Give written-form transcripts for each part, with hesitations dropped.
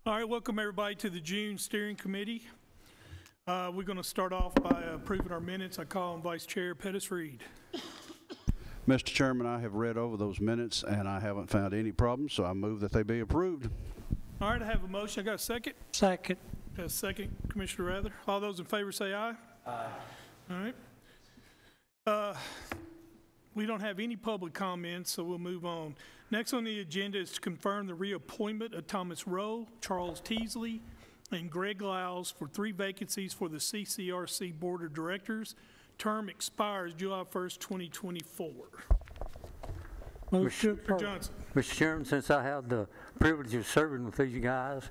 All right, welcome everybody to the June Steering Committee. We're going to start off by approving our minutes. I call on Vice Chair Pettis-Reed. Mr. Chairman, I have read over those minutes and I haven't found any problems, so I move that they be approved. All right, I have a motion. I got a second? Second. Got a second, Commissioner Rather. All those in favor say aye. Aye. All right. We don't have any public comments, so we'll move on. Next on the agenda is to confirm the reappointment of Thomas Rowe, Charles Teasley, and Greg Lyles for 3 vacancies for the CCRC Board of Directors. Term expires July 1st, 2024. Mr. Johnson. Mr. Chairman, since I have the privilege of serving with these guys,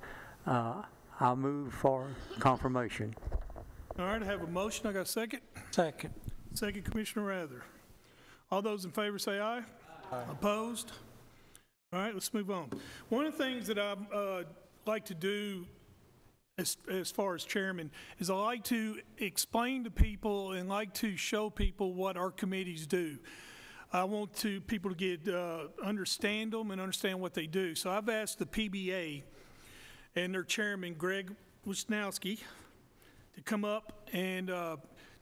I'll move for confirmation. All right, I have a motion. I got a second? Second. Second, Commissioner Rather. All those in favor say aye. Aye. Opposed? All right, let's move on. One of the things that I like to do as far as chairman is I like to explain to people and like to show people what our committees do. I want people to get understand them and understand what they do. So I've asked the PBA and their chairman, Greg Wisnowski, to come up and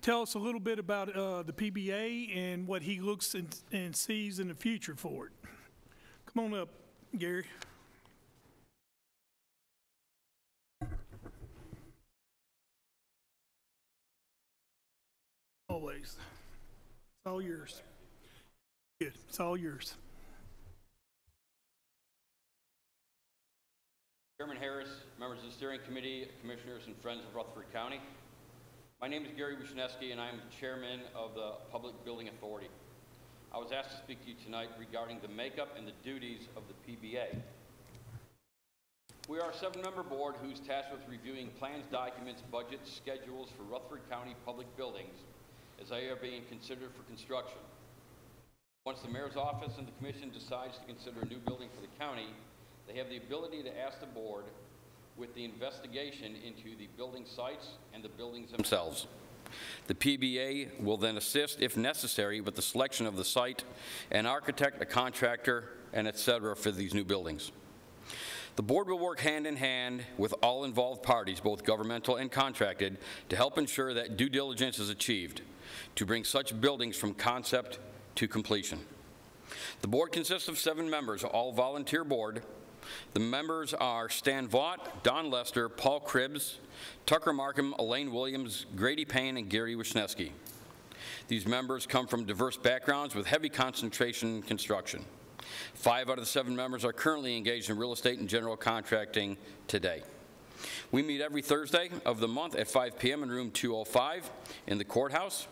tell us a little bit about the PBA and what he looks and sees in the future for it. Come on up, Gary. Always. It's all yours. Good. It's all yours. Chairman Harris, members of the Steering Committee, Commissioners, and friends of Rutherford County. My name is Gary Wisnowski, and I am the Chairman of the Public Building Authority. I was asked to speak to you tonight regarding the makeup and the duties of the PBA. We are a 7-member board who's tasked with reviewing plans, documents, budgets, schedules for Rutherford County public buildings as they are being considered for construction. Once the mayor's office and the commission decides to consider a new building for the county, they have the ability to ask the board with the investigation into the building sites and the buildings themselves. The PBA will then assist, if necessary, with the selection of the site, an architect, a contractor, and etc. for these new buildings. The board will work hand in hand with all involved parties, both governmental and contracted, to help ensure that due diligence is achieved to bring such buildings from concept to completion. The board consists of 7 members, all volunteer board. The members are Stan Vaught, Don Lester, Paul Cribbs, Tucker Markham, Elaine Williams, Grady Payne, and Gary Wisnowski. These members come from diverse backgrounds with heavy concentration in construction. 5 out of the 7 members are currently engaged in real estate and general contracting today. We meet every Thursday of the month at 5 p.m. in room 205 in the courthouse.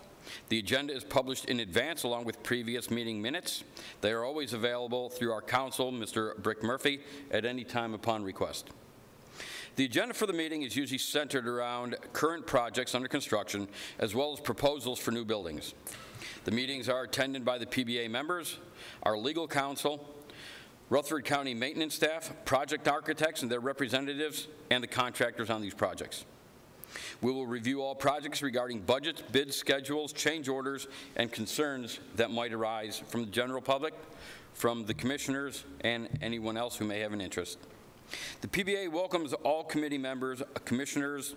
The agenda is published in advance along with previous meeting minutes. They are always available through our counsel, Mr. Brick Murphy, at any time upon request. The agenda for the meeting is usually centered around current projects under construction as well as proposals for new buildings. The meetings are attended by the PBA members, our legal counsel, Rutherford County maintenance staff, project architects and their representatives, and the contractors on these projects. We will review all projects regarding budgets, bids, schedules, change orders, and concerns that might arise from the general public, from the commissioners, and anyone else who may have an interest. The PBA welcomes all committee members, commissioners,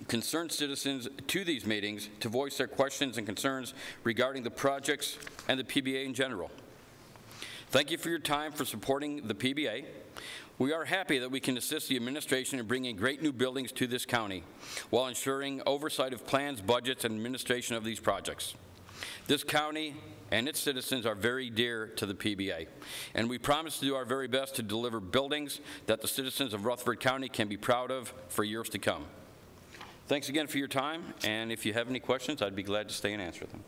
concerned citizens to these meetings to voice their questions and concerns regarding the projects and the PBA in general. Thank you for your time for supporting the PBA. We are happy that we can assist the administration in bringing great new buildings to this county while ensuring oversight of plans, budgets, and administration of these projects. This county and its citizens are very dear to the PBA, and we promise to do our very best to deliver buildings that the citizens of Rutherford County can be proud of for years to come. Thanks again for your time, and if you have any questions, I'd be glad to stay and answer them.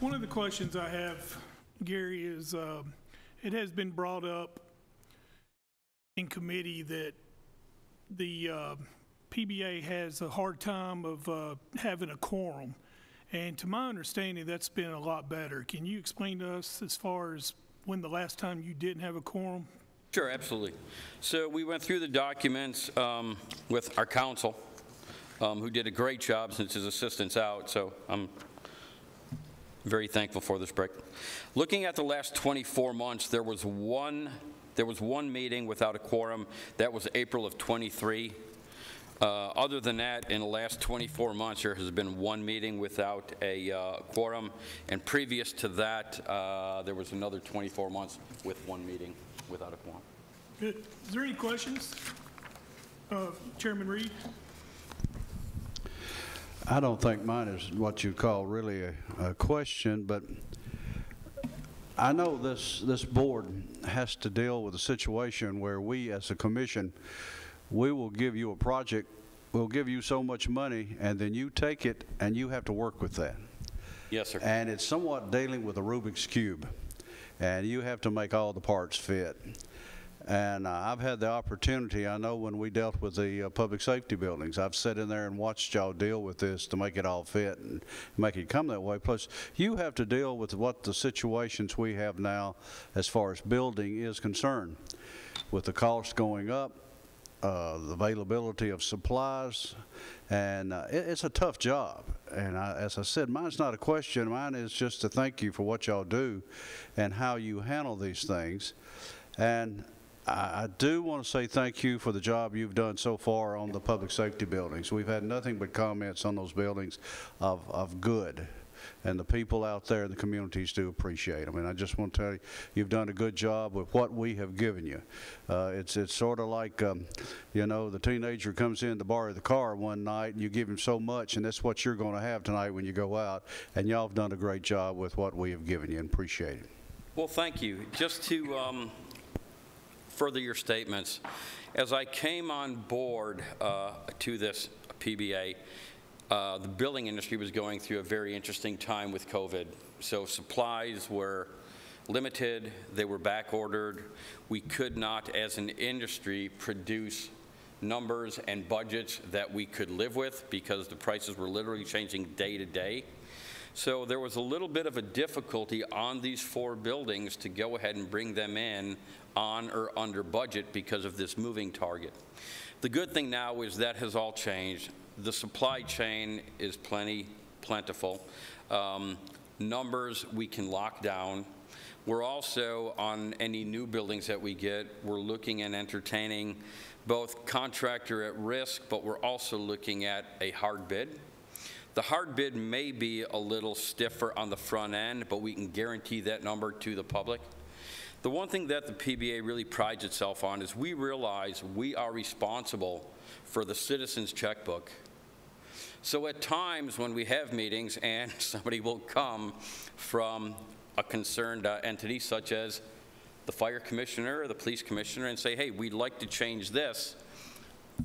One of the questions I have, Gary, is it has been brought up in committee that the PBA has a hard time of having a quorum, and to my understanding that's been a lot better. Can you explain to us as far as when the last time you didn't have a quorum? Sure, absolutely. So we went through the documents with our counsel, who did a great job since his assistant's out, so I'm Very thankful for this break. Looking at the last 24 months, there was one meeting without a quorum. That was April of 23. Other than that, in the last 24 months, there has been one meeting without a quorum, and previous to that, there was another 24 months with one meeting without a quorum. Good. Is there any questions? Chairman Reed? I don't think mine is what you call really a question, but I know this board has to deal with a situation where we as a commission, we will give you a project, we'll give you so much money, and then you take it and you have to work with that. Yes, sir. And it's somewhat dealing with a Rubik's Cube, and you have to make all the parts fit. And I've had the opportunity, I know when we dealt with the public safety buildings, I've sat in there and watched y'all deal with this to make it all fit and make it come that way. Plus, you have to deal with what the situations we have now as far as building is concerned. With the cost going up, the availability of supplies, and it's a tough job. And as I said, mine's not a question. Mine is just to thank you for what y'all do and how you handle these things. And I do want to say thank you for the job you've done so far on the public safety buildings. We've had nothing but comments on those buildings of good. And the people out there in the communities do appreciate them. And I just want to tell you, you've done a good job with what we have given you. It's sort of like, you know, the teenager comes in to borrow the car one night, and you give him so much, and that's what you're going to have tonight when you go out. And y'all have done a great job with what we have given you, and appreciate it. Well, thank you. Just to further your statements, as I came on board to this PBA, the building industry was going through a very interesting time with COVID. So supplies were limited, they were back ordered. We could not, as an industry, produce numbers and budgets that we could live with because the prices were literally changing day to day. So there was a little bit of a difficulty on these 4 buildings to go ahead and bring them in on or under budget because of this moving target. The good thing now is that has all changed. The supply chain is plentiful. Numbers we can lock down. We're also, on any new buildings that we get, we're looking and entertaining both contractor at risk, but we're also looking at a hard bid. The hard bid may be a little stiffer on the front end, but we can guarantee that number to the public. The one thing that the PBA really prides itself on is we realize we are responsible for the citizen's checkbook. So at times when we have meetings and somebody will come from a concerned entity such as the fire commissioner or the police commissioner and say, hey, we'd like to change this,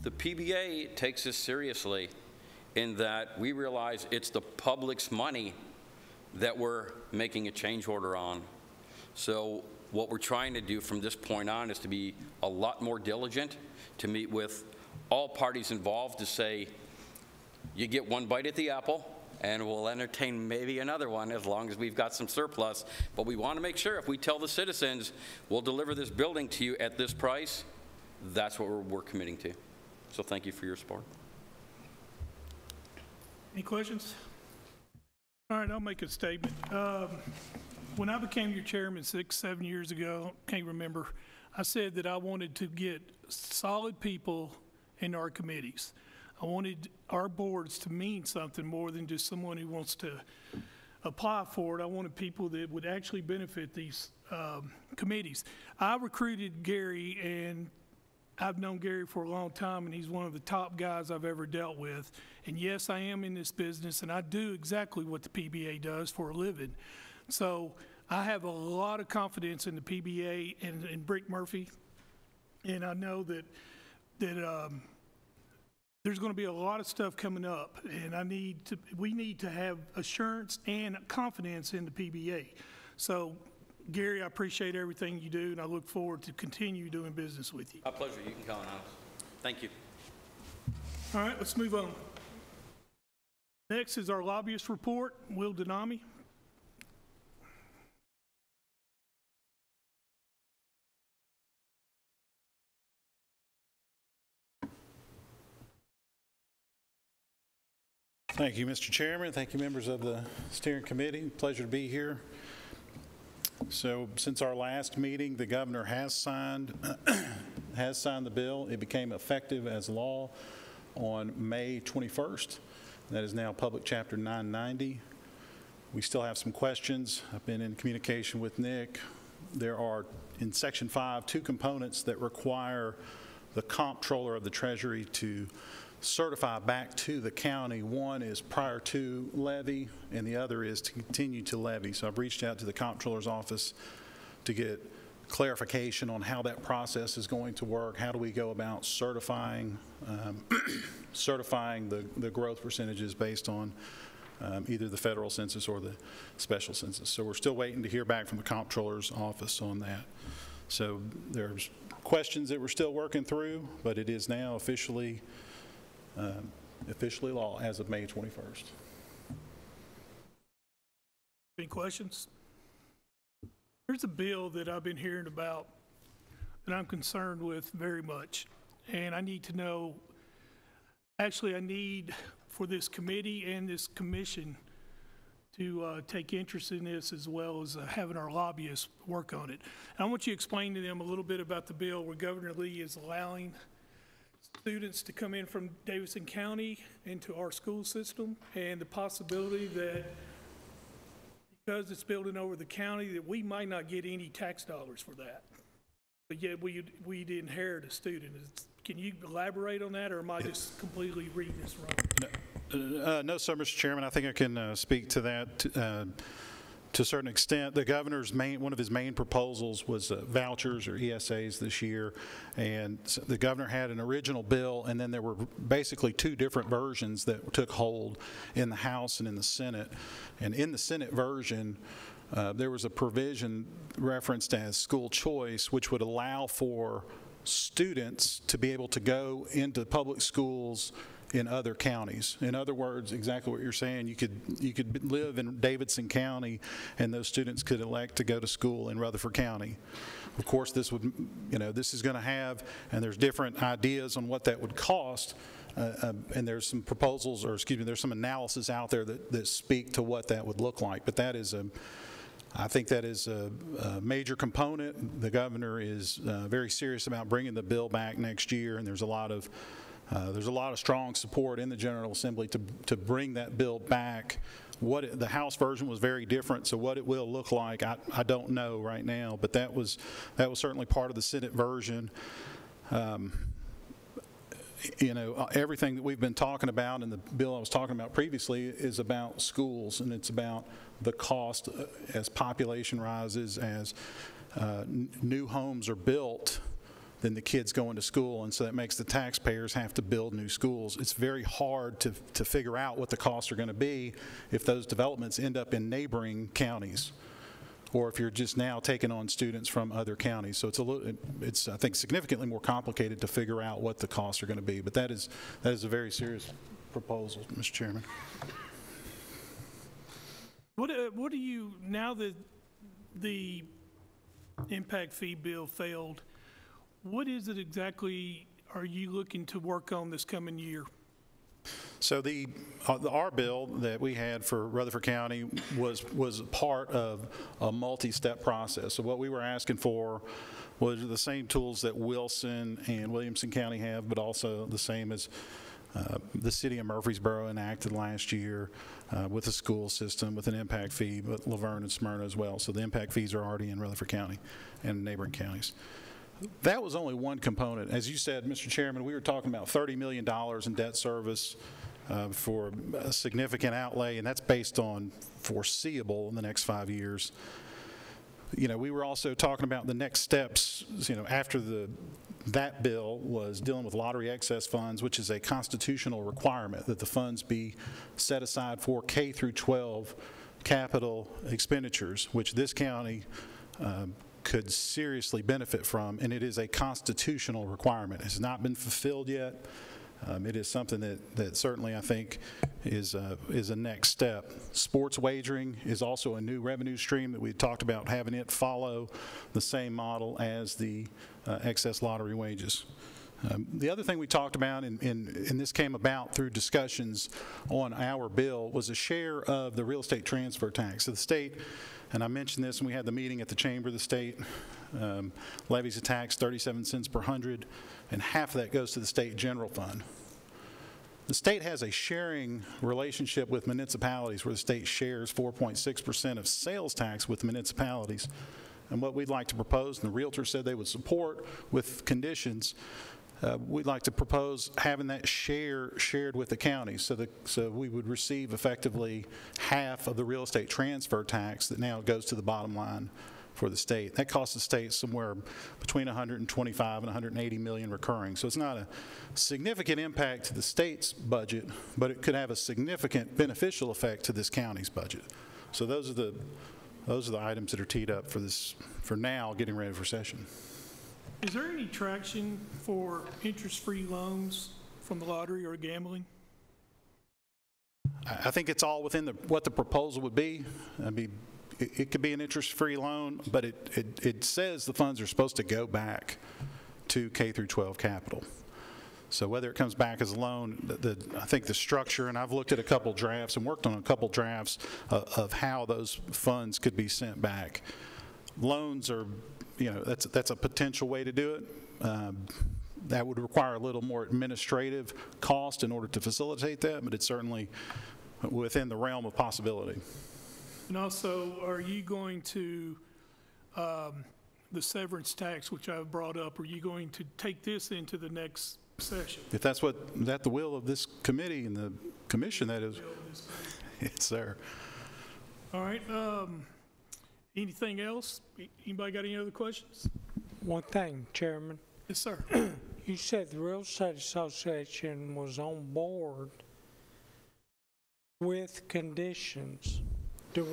the PBA takes this seriously in that we realize it's the public's money that we're making a change order on. So what we're trying to do from this point on is to be a lot more diligent, to meet with all parties involved to say, you get one bite at the apple, and we'll entertain maybe another one as long as we've got some surplus. But we want to make sure if we tell the citizens, we'll deliver this building to you at this price, that's what we're committing to. So thank you for your support. Any questions? All right, I'll make a statement. When I became your chairman 6, 7 years ago, can't remember, I said that I wanted to get solid people in our committees. I wanted our boards to mean something more than just someone who wants to apply for it. I wanted people that would actually benefit these committees. I recruited Gary, and I've known Gary for a long time, and he's one of the top guys I've ever dealt with. And yes, I am in this business, and I do exactly what the PBA does for a living. So I have a lot of confidence in the PBA and Brick Murphy, and I know that there's going to be a lot of stuff coming up, and we need to have assurance and confidence in the PBA. So, Gary, I appreciate everything you do, and I look forward to continue doing business with you. My pleasure. You can count on us. Thank you. All right, let's move on. Next is our lobbyist report. Will Denami. Thank you, Mr. Chairman. Thank you, members of the steering committee. Pleasure to be here. So since our last meeting, the governor has signed the bill. It became effective as law on May 21st. That is now Public Chapter 990. We still have some questions. I've been in communication with Nick. There are, in Section 5, 2 components that require the comptroller of the Treasury to certify back to the county. One is prior to levy, and the other is to continue to levy. So I've reached out to the comptroller's office to get clarification on how that process is going to work. How do we go about certifying certifying the growth percentages based on either the federal census or the special census. So we're still waiting to hear back from the comptroller's office on that. So there's questions that we're still working through, but it is now officially law as of May 21st. Any questions? There's a bill that I've been hearing about that I'm concerned with very much, and I need to know, actually I need for this committee and this commission to take interest in this, as well as having our lobbyists work on it. And I want you to explain to them a little bit about the bill where Governor Lee is allowing students to come in from Davidson County into our school system, and the possibility that because it's building over the county that we might not get any tax dollars for that. But yet we'd inherit a student. Can you elaborate on that, or am I just completely reading this wrong? No, sir, Mr. Chairman. I think I can speak to that to a certain extent. The governor's one of his main proposals was vouchers or ESAs this year, and so the governor had an original bill, and then there were basically 2 different versions that took hold in the House and in the Senate. And in the Senate version, there was a provision referenced as school choice, which would allow for students to be able to go into public schools in other counties. In other words, exactly what you're saying, you could live in Davidson County and those students could elect to go to school in Rutherford County. Of course, this would, this is going to have, and there's different ideas on what that would cost, and there's some proposals, or excuse me, there's some analysis out there that speak to what that would look like. But that is I think that is a major component. The governor is very serious about bringing the bill back next year, and there's a lot of strong support in the General Assembly to bring that bill back. The House version was very different, so what it will look like, I don't know right now, but that was certainly part of the Senate version. Everything that we've been talking about, and the bill I was talking about previously, is about schools, and it's about the cost as population rises, as new homes are built, then the kids go into school, and so that makes the taxpayers have to build new schools. It's very hard to figure out what the costs are going to be if those developments end up in neighboring counties, or if you're just now taking on students from other counties. So it's I think significantly more complicated to figure out what the costs are going to be. But that is a very serious proposal, Mr. Chairman. What do you, now that the impact fee bill failed, what is it exactly are you looking to work on this coming year? So our bill that we had for Rutherford County was part of a multi-step process. So what we were asking for was the same tools that Wilson and Williamson County have, but also the same as the city of Murfreesboro enacted last year with a school system with an impact fee, but Laverne and Smyrna as well. So the impact fees are already in Rutherford County and neighboring counties. That was only one component. As you said, Mr. Chairman, we were talking about $30 million in debt service for a significant outlay, and that's based on foreseeable in the next 5 years. We were also talking about the next steps, after that bill was dealing with lottery excess funds, which is a constitutional requirement that the funds be set aside for K through 12 capital expenditures, which this county could seriously benefit from, and it is a constitutional requirement. It has not been fulfilled yet. It is something that certainly I think is a next step. Sports wagering is also a new revenue stream that we talked about, having it follow the same model as the excess lottery wages. The other thing we talked about, and this came about through discussions on our bill, was a share of the real estate transfer tax. So the state, and I mentioned this when we had the meeting at the Chamber, the state levies a tax 37 cents per hundred, and half of that goes to the state general fund. The state has a sharing relationship with municipalities where the state shares 4.6% of sales tax with municipalities. And what we'd like to propose, and the realtor said they would support with conditions, we'd like to propose having that shared with the county, so we would receive effectively half of the real estate transfer tax that now goes to the bottom line for the state. That costs the state somewhere between 125 and 180 million recurring. So it's not a significant impact to the state's budget, but it could have a significant beneficial effect to this county's budget. So those are the items that are teed up for this, for now, getting ready for session. Is there any traction for interest-free loans from the lottery or gambling? I think it's all within what the proposal would be. I mean, it could be an interest-free loan, but it says the funds are supposed to go back to K through 12 capital. So whether it comes back as a loan, I think the structure, and I've looked at a couple drafts and worked on a couple drafts of how those funds could be sent back. Loans are, that's a potential way to do it. That would require a little more administrative cost in order to facilitate that, but it's certainly within the realm of possibility. And also, are you going to, the severance tax, which I've brought up, are you going to take this into the next session? If that's the will of this committee and the commission, that is. Yes, sir. All right. Anything else? Anybody got any other questions? One thing, Chairman. Yes, sir. You said the Real Estate Association was on board with conditions. Do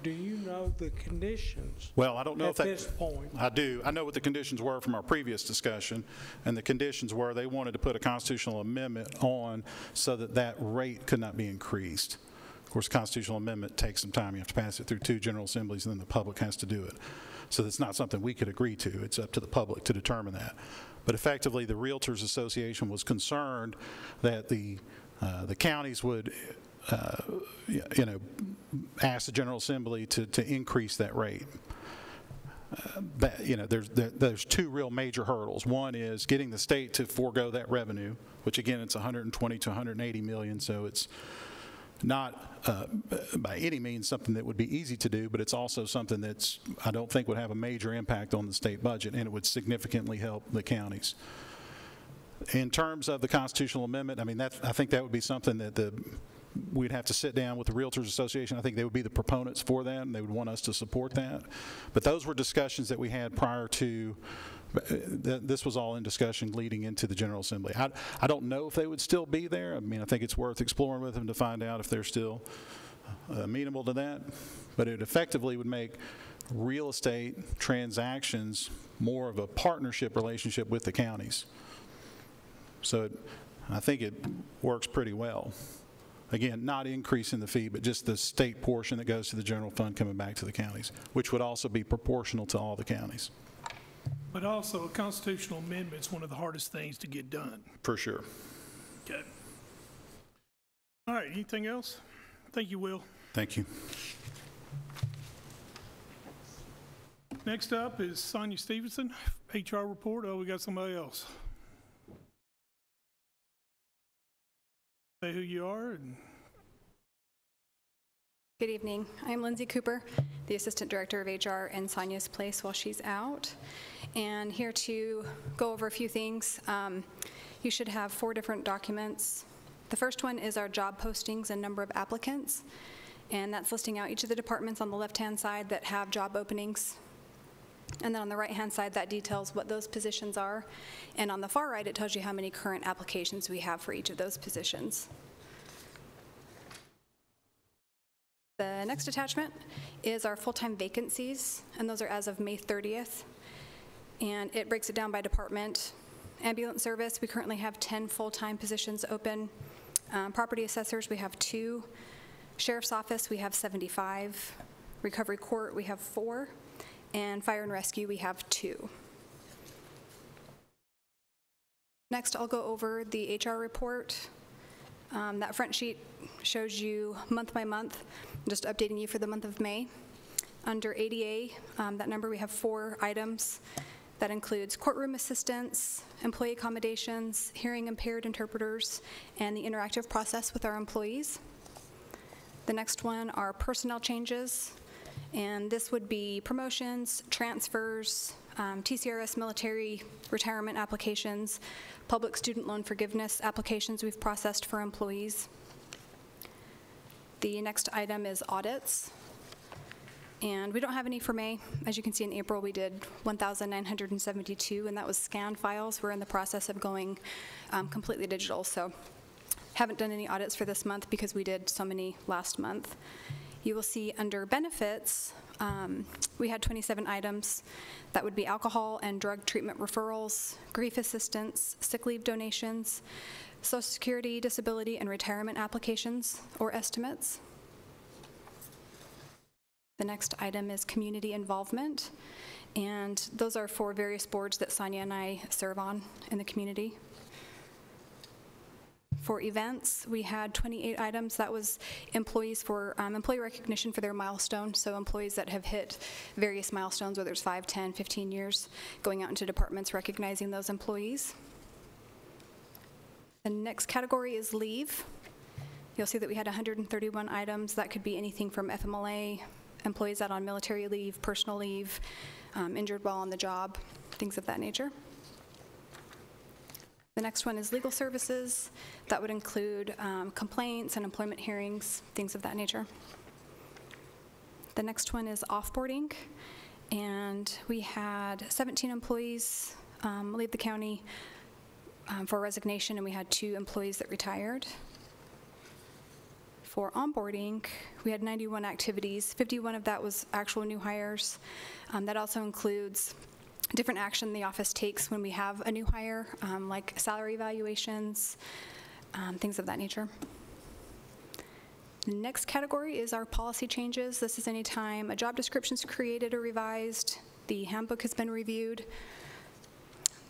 you know the conditions? Well, I don't know at this point? I do. I know what the conditions were from our previous discussion, and the conditions were they wanted to put a constitutional amendment on so that that rate could not be increased. Of course, the constitutional amendment takes some time. You have to pass it through 2 general assemblies, and then the public has to do it. So that's not something we could agree to. It's up to the public to determine that. But effectively, the Realtors Association was concerned that the counties would ask the General Assembly to increase that rate. There's 2 real major hurdles. One is getting the state to forego that revenue, which again, it's 120 to 180 million, so it's not by any means something that would be easy to do, but it's also something that's, I don't think would have a major impact on the state budget, and it would significantly help the counties. In terms of the constitutional amendment, I mean, I think that would be something that we'd have to sit down with the Realtors Association. I think they would be the proponents for that, and they would want us to support that. But those were discussions that we had prior to, this was all in discussion leading into the General Assembly. I don't know if they would still be there. I mean, I think it's worth exploring with them to find out if they're still amenable to that. But it effectively would make real estate transactions more of a partnership relationship with the counties. So I think it works pretty well. Again, not increasing the fee, but just the state portion that goes to the general fund coming back to the counties, which would also be proportional to all the counties. But also, a constitutional amendment is one of the hardest things to get done. For sure. Okay. All right, anything else? Thank you, Will. Thank you. Next up is Sonia Stevenson, HR report. Oh, we got somebody else. Say who you are. And good evening. I'm Lindsay Cooper, the Assistant Director of HR in Sonia's place while she's out, and here to go over a few things. You should have 4 different documents. The first one is our job postings and number of applicants, and that's listing out each of the departments on the left-hand side that have job openings. And then on the right-hand side, that details what those positions are. And on the far right, it tells you how many current applications we have for each of those positions. The next attachment is our full-time vacancies, and those are as of May 30th. And it breaks it down by department. Ambulance service, we currently have 10 full-time positions open. Property assessors, we have 2. Sheriff's office, we have 75. Recovery court, we have 4. And fire and rescue, we have 2. Next, I'll go over the HR report. That front sheet shows you month by month, just updating you for the month of May. Under ADA, that number, we have 4 items. That includes courtroom assistants, employee accommodations, hearing impaired interpreters, and the interactive process with our employees. The next one are personnel changes, and this would be promotions, transfers, TCRS military retirement applications, public student loan forgiveness applications we've processed for employees. The next item is audits. And we don't have any for May. As you can see, in April, we did 1,972, and that was scanned files. We're in the process of going completely digital, so haven't done any audits for this month because we did so many last month. You will see under benefits, we had 27 items. That would be alcohol and drug treatment referrals, grief assistance, sick leave donations, Social Security, disability, and retirement applications or estimates. The next item is community involvement, and those are for various boards that Sonia and I serve on in the community. For events, we had 28 items. That was employees for employee recognition for their milestone, so employees that have hit various milestones, whether it's 5, 10, 15 years, going out into departments recognizing those employees. The next category is leave. You'll see that we had 131 items. That could be anything from FMLA, employees out on military leave, personal leave, injured while on the job, things of that nature. The next one is legal services. That would include complaints and employment hearings, things of that nature. The next one is offboarding, and we had 17 employees leave the county for resignation, and we had 2 employees that retired. For onboarding, we had 91 activities. 51 of that was actual new hires. That also includes different action the office takes when we have a new hire, like salary evaluations, things of that nature. The next category is our policy changes. This is any time a job description is created or revised, the handbook has been reviewed.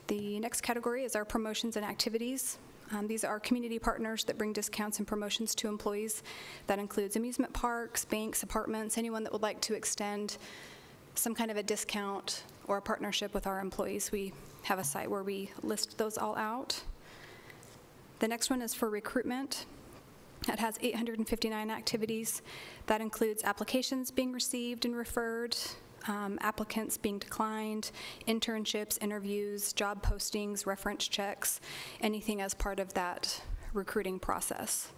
The next category is our promotions and activities. These are community partners that bring discounts and promotions to employees. That includes amusement parks, banks, apartments, anyone that would like to extend some kind of a discount or a partnership with our employees. We have a site where we list those all out. The next one is for recruitment. It has 859 activities. That includes applications being received and referred, applicants being declined, internships, interviews, job postings, reference checks, anything as part of that recruiting process.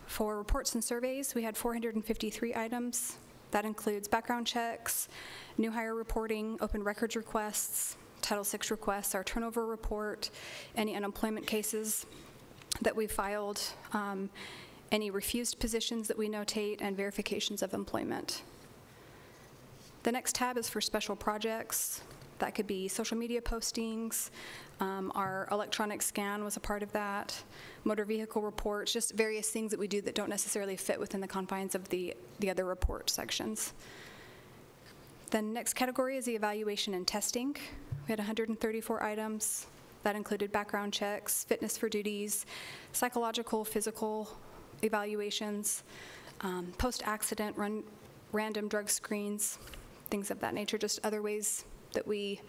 For reports and surveys, we had 453 items. That includes background checks, new hire reporting, open records requests, Title VI requests, our turnover report, any unemployment cases that we filed, any refused positions that we notate, and verifications of employment. The next tab is for special projects. That could be social media postings. Our electronic scan was a part of that. Motor vehicle reports, just various things that we do that don't necessarily fit within the confines of the other report sections. The next category is the evaluation and testing. We had 134 items. That included background checks, fitness for duties, psychological, physical evaluations, post-accident random drug screens, things of that nature, just other ways that we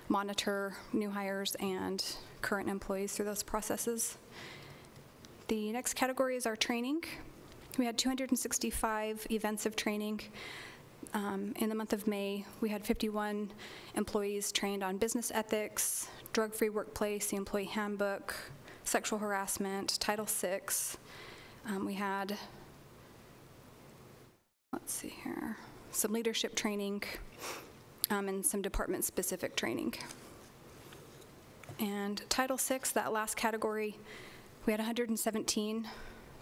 monitor new hires and current employees through those processes. The next category is our training. We had 265 events of training. In the month of May, we had 51 employees trained on business ethics, drug-free workplace, the employee handbook, sexual harassment, Title VI. We had, let's see here, some leadership training, and some department-specific training. And Title VI, that last category, we had 117.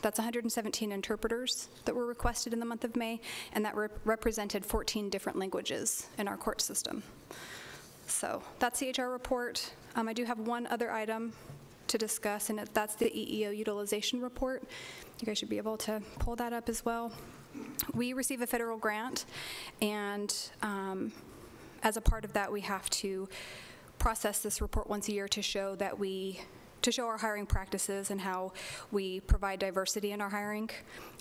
That's 117 interpreters that were requested in the month of May, and that represented 14 different languages in our court system. So that's the HR report. I do have one other item to discuss, and that's the EEO utilization report. You guys should be able to pull that up as well. We receive a federal grant, and as a part of that, we have to process this report once a year to show that to show our hiring practices and how we provide diversity in our hiring.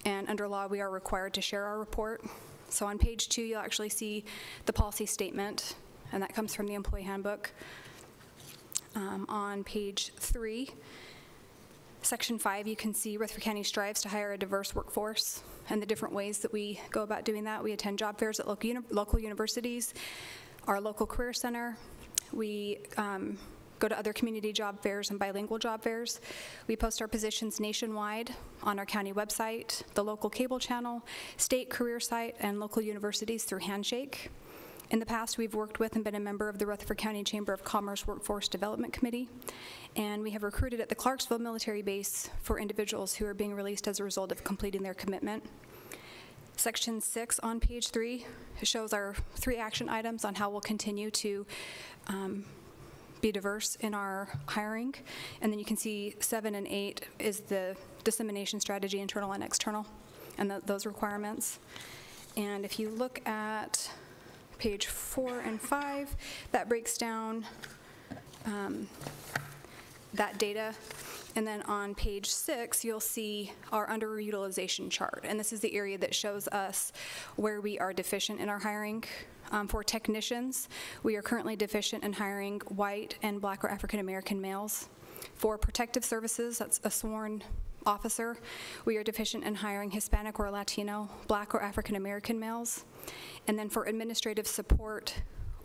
And under law, we are required to share our report. So on page 2, you'll actually see the policy statement, and that comes from the employee handbook. On page 3, section 5, you can see Rutherford County strives to hire a diverse workforce and the different ways that we go about doing that. We attend job fairs at local universities, our local career center. We go to other community job fairs and bilingual job fairs. We post our positions nationwide on our county website, the local cable channel, state career site, and local universities through Handshake. In the past, we've worked with and been a member of the Rutherford County Chamber of Commerce Workforce Development Committee, and we have recruited at the Clarksville Military Base for individuals who are being released as a result of completing their commitment. Section 6 on page 3 shows our 3 action items on how we'll continue to be diverse in our hiring. And then you can see 7 and 8 is the dissemination strategy, internal and external, and those requirements. And if you look at page 4 and 5, that breaks down that data. And then on page 6, you'll see our underutilization chart. And this is the area that shows us where we are deficient in our hiring. For technicians, we are currently deficient in hiring white and Black or African American males. For protective services, that's a sworn officer, we are deficient in hiring Hispanic or Latino, Black or African American males. And then for administrative support,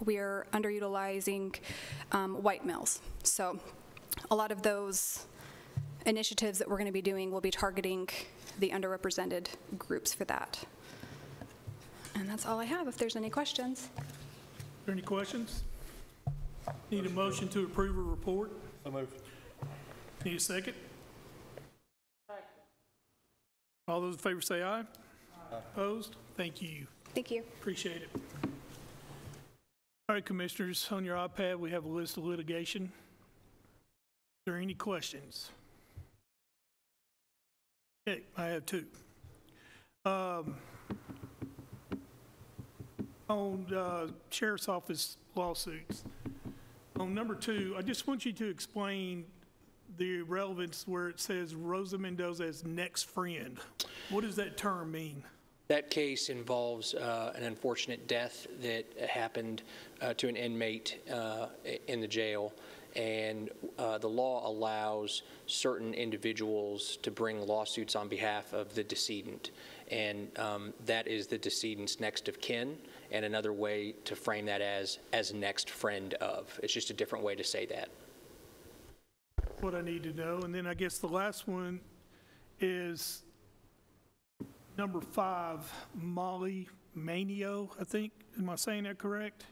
we are underutilizing white males. So a lot of those initiatives that we're going to be doing will be targeting the underrepresented groups for that. And that's all I have, if there's any questions. Are there any questions? Need a motion to approve a report? So moved. Need a second? All those in favor say aye. Aye. Opposed? Thank you. Thank you. Appreciate it. All right, Commissioners, on your iPad, we have a list of litigation. Are there any questions? Okay, I have 2. On Sheriff's Office lawsuits, on number 2, I just want you to explain the relevance where it says Rosa Mendoza as next friend. What does that term mean? That case involves an unfortunate death that happened to an inmate in the jail, and the law allows certain individuals to bring lawsuits on behalf of the decedent, and that is the decedent's next of kin, and another way to frame that as next friend of. It's just a different way to say that. What I need to know. And then I guess the last one is number 5, Molly Manio, I think. Am I saying that correct?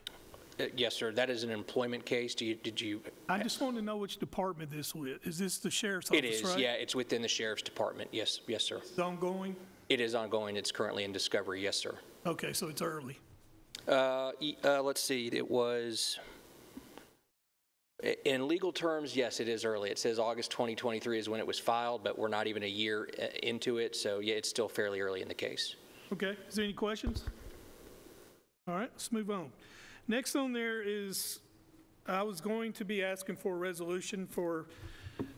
Yes, sir. That is an employment case. Did you? I just want to know which department this is with. Is this the Sheriff's Office, It is, right? yeah. It's within the Sheriff's Department. Yes, yes, sir. It's ongoing? It is ongoing. It's currently in discovery. Yes, sir. Okay, so it's early. Let's see. It was, in legal terms, yes, it is early. It says August 2023 is when it was filed, but we're not even a year into it. So, yeah, it's still fairly early in the case. Okay. Is there any questions? All right, let's move on. Next on there is, I was going to be asking for a resolution for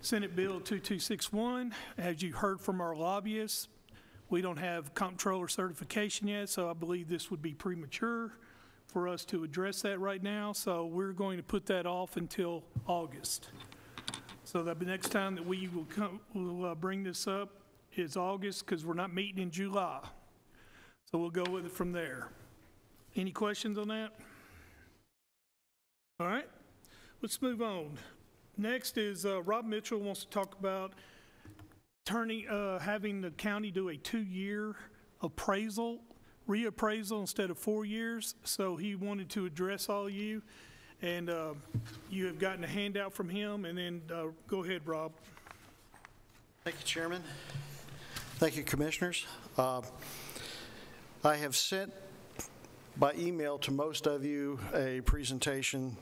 Senate Bill 2261. As you heard from our lobbyists, we don't have comptroller certification yet, so I believe this would be premature for us to address that right now. So we're going to put that off until August. So the next time that we will bring this up is August, because we're not meeting in July. So we'll go with it from there. Any questions on that? All right, let's move on. Next is Rob Mitchell wants to talk about having the county do a 2-year appraisal, reappraisal instead of 4 years. So he wanted to address all you, and you have gotten a handout from him. And then go ahead, Rob. Thank you, Chairman. Thank you, Commissioners. I have sent by email to most of you a presentation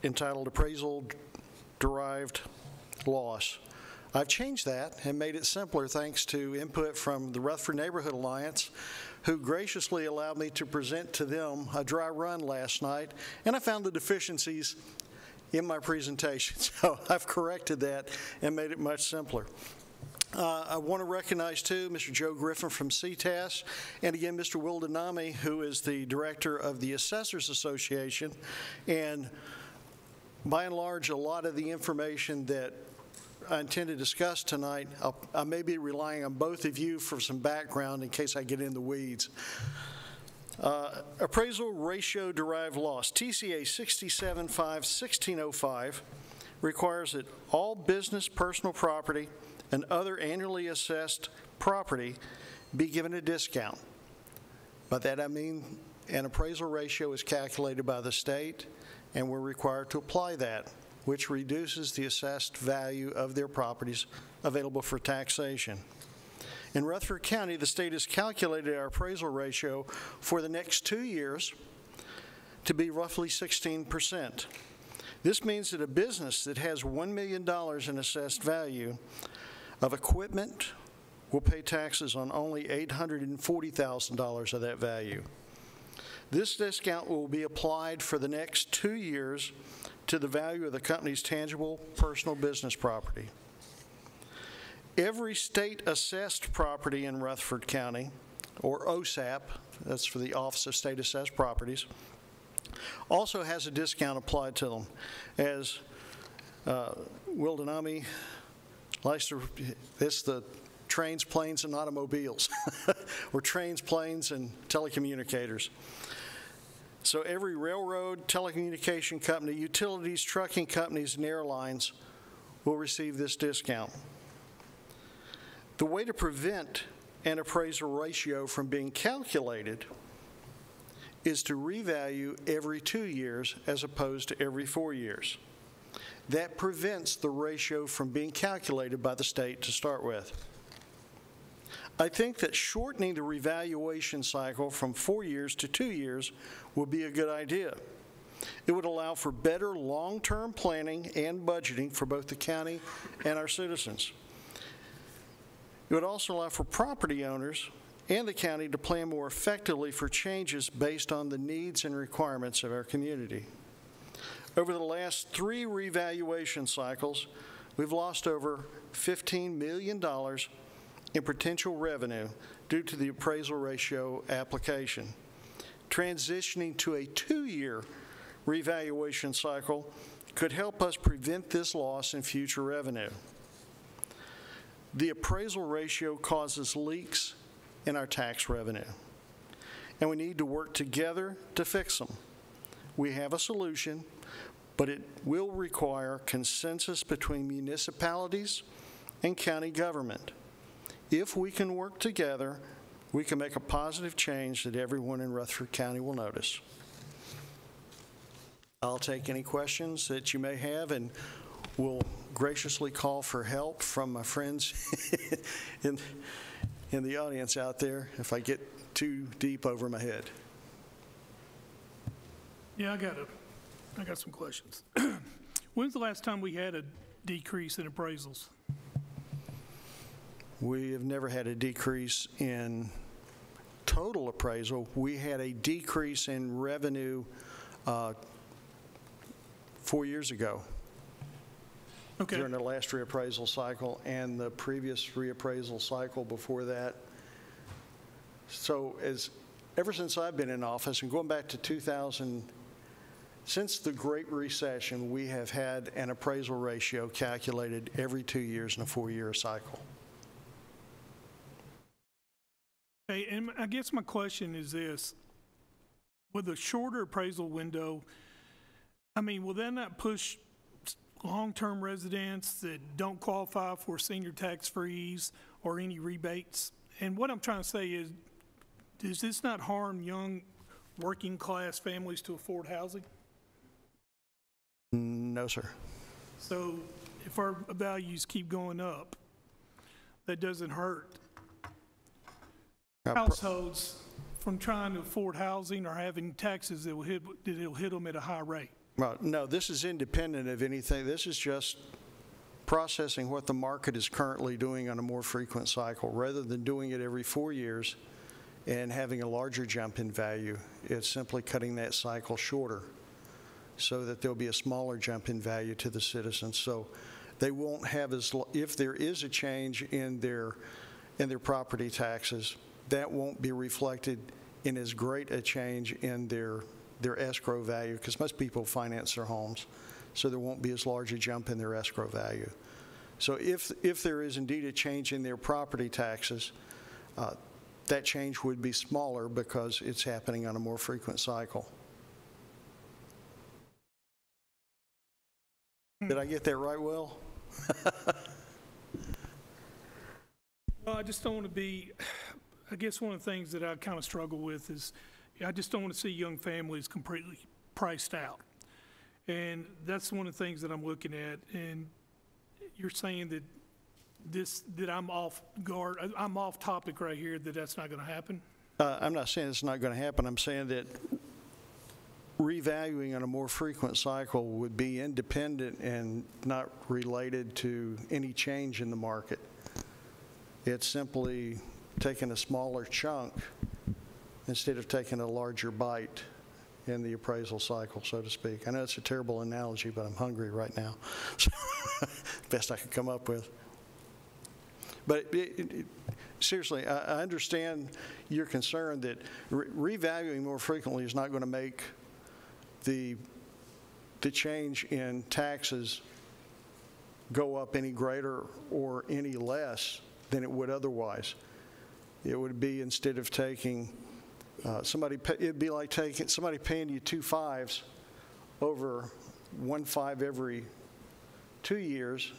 entitled Appraisal Derived Loss. I've changed that and made it simpler thanks to input from the Rutherford Neighborhood Alliance, who graciously allowed me to present to them a dry run last night, and I found the deficiencies in my presentation. So I've corrected that and made it much simpler. I want to recognize, too, Mr. Joe Griffin from CTAS, and again, Mr. Will Denami, who is the director of the Assessors Association. And by and large, a lot of the information that I intend to discuss tonight, I may be relying on both of you for some background in case I get in the weeds. Appraisal ratio derived loss, TCA 67-5-1605, requires that all business, personal property, and other annually assessed property be given a discount. By that I mean an appraisal ratio is calculated by the state, and we're required to apply that, which reduces the assessed value of their properties available for taxation. In Rutherford County, the state has calculated our appraisal ratio for the next 2 years to be roughly 16%. This means that a business that has $1 million in assessed value of equipment will pay taxes on only $840,000 of that value. This discount will be applied for the next 2 years to the value of the company's tangible personal business property. Every state-assessed property in Rutherford County, or OSAP, that's for the Office of State Assessed Properties, also has a discount applied to them. As Will Denami likes to, it's the trains, planes, and automobiles, or trains, planes, and telecommunicators. So every railroad, telecommunication company, utilities, trucking companies, and airlines will receive this discount. The way to prevent an appraisal ratio from being calculated is to revalue every 2 years as opposed to every 4 years. That prevents the ratio from being calculated by the state to start with. I think that shortening the revaluation cycle from 4 years to 2 years would be a good idea. It would allow for better long-term planning and budgeting for both the county and our citizens. It would also allow for property owners and the county to plan more effectively for changes based on the needs and requirements of our community. Over the last 3 revaluation cycles, we've lost over $15 million in potential revenue due to the appraisal ratio application. Transitioning to a 2-year revaluation cycle could help us prevent this loss in future revenue. The appraisal ratio causes leaks in our tax revenue, and we need to work together to fix them. We have a solution, but it will require consensus between municipalities and county government. If we can work together, we can make a positive change that everyone in Rutherford County will notice. I'll take any questions that you may have, and will graciously call for help from my friends in the audience out there if I get too deep over my head. Yeah, I got some questions. When's the last time we had a decrease in appraisals? We have never had a decrease in total appraisal. We had a decrease in revenue 4 years ago. Okay. During the last reappraisal cycle and the previous reappraisal cycle before that. So ever since I've been in office, and going back to 2000, since the Great Recession, we have had an appraisal ratio calculated every 2 years in a 4-year cycle. Okay, and I guess my question is this. With a shorter appraisal window, I mean, will that not push long-term residents that don't qualify for senior tax freeze or any rebates? And what I'm trying to say is, does this not harm young working class families to afford housing? No, sir. So if our values keep going up, that doesn't hurt households from trying to afford housing or having taxes that will hit them at a high rate. Well, no, this is independent of anything. This is just processing what the market is currently doing on a more frequent cycle. Rather than doing it every 4 years and having a larger jump in value, it's simply cutting that cycle shorter so that there'll be a smaller jump in value to the citizens. So they won't have if there is a change in their property taxes, that won't be reflected in as great a change in their escrow value, because most people finance their homes, so there won't be as large a jump in their escrow value. So if there is indeed a change in their property taxes, that change would be smaller because it's happening on a more frequent cycle. Did I get that right, Will? Well, I just don't want to be, I guess one of the things that I kind of struggle with is I just don't want to see young families completely priced out. And that's one of the things that I'm looking at. And you're saying that that I'm off guard, I'm off topic right here, that's not going to happen? I'm not saying it's not going to happen. I'm saying that revaluing on a more frequent cycle would be independent and not related to any change in the market. It's simply taking a smaller chunk instead of taking a larger bite in the appraisal cycle, so to speak. I know it's a terrible analogy, but I'm hungry right now. Best I could come up with. But seriously, I understand your concern that revaluing more frequently is not going to make the change in taxes go up any greater or any less than it would otherwise. It would be, instead of taking it'd be like taking somebody paying you 2 5s over 1 5 every 2 years,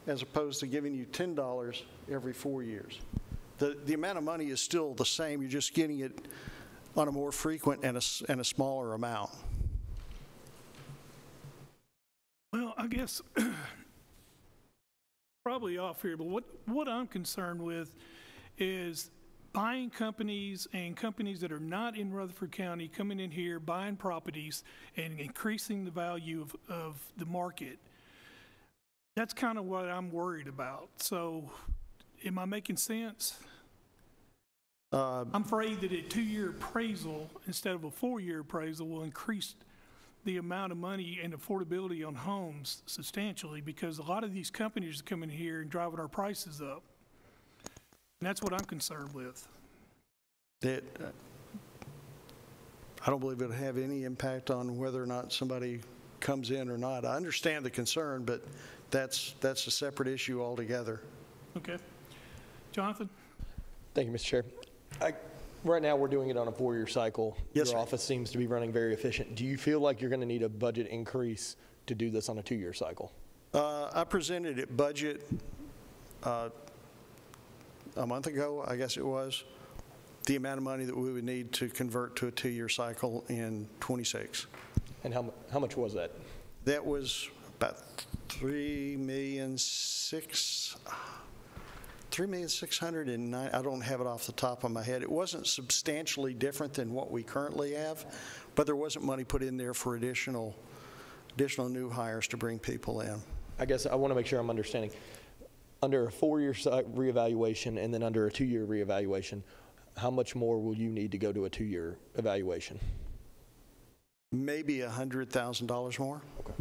as opposed to giving you $10 every 4 years. The amount of money is still the same. You're just getting it on a more frequent and a smaller amount. Well, I guess probably off here, but what I'm concerned with is buying companies and companies that are not in Rutherford County coming in here, buying properties and increasing the value of the market. That's kind of what I'm worried about. So am I making sense? I'm afraid that a 2-year appraisal instead of a 4-year appraisal will increase the amount of money and affordability on homes substantially, because a lot of these companies are coming here and driving our prices up. And that's what I'm concerned with. I don't believe it'll have any impact on whether or not somebody comes in or not. I understand the concern, but that's a separate issue altogether. Okay. Jonathan? Thank you, Mr. Chair. Right now, we're doing it on a 4-year cycle. Yes, Your sir. office seems to be running very efficient. Do you feel like you're going to need a budget increase to do this on a 2-year cycle? I presented at budget a month ago, I guess it was, the amount of money that we would need to convert to a 2-year cycle in '26. And how much was that? That was about $3,609,000. I don't have it off the top of my head. It wasn't substantially different than what we currently have, but there wasn't money put in there for additional new hires to bring people in. I guess I want to make sure I'm understanding. Under a 4-year reevaluation and then under a 2-year reevaluation, how much more will you need to go to a 2-year evaluation? Maybe $100,000 more. Okay.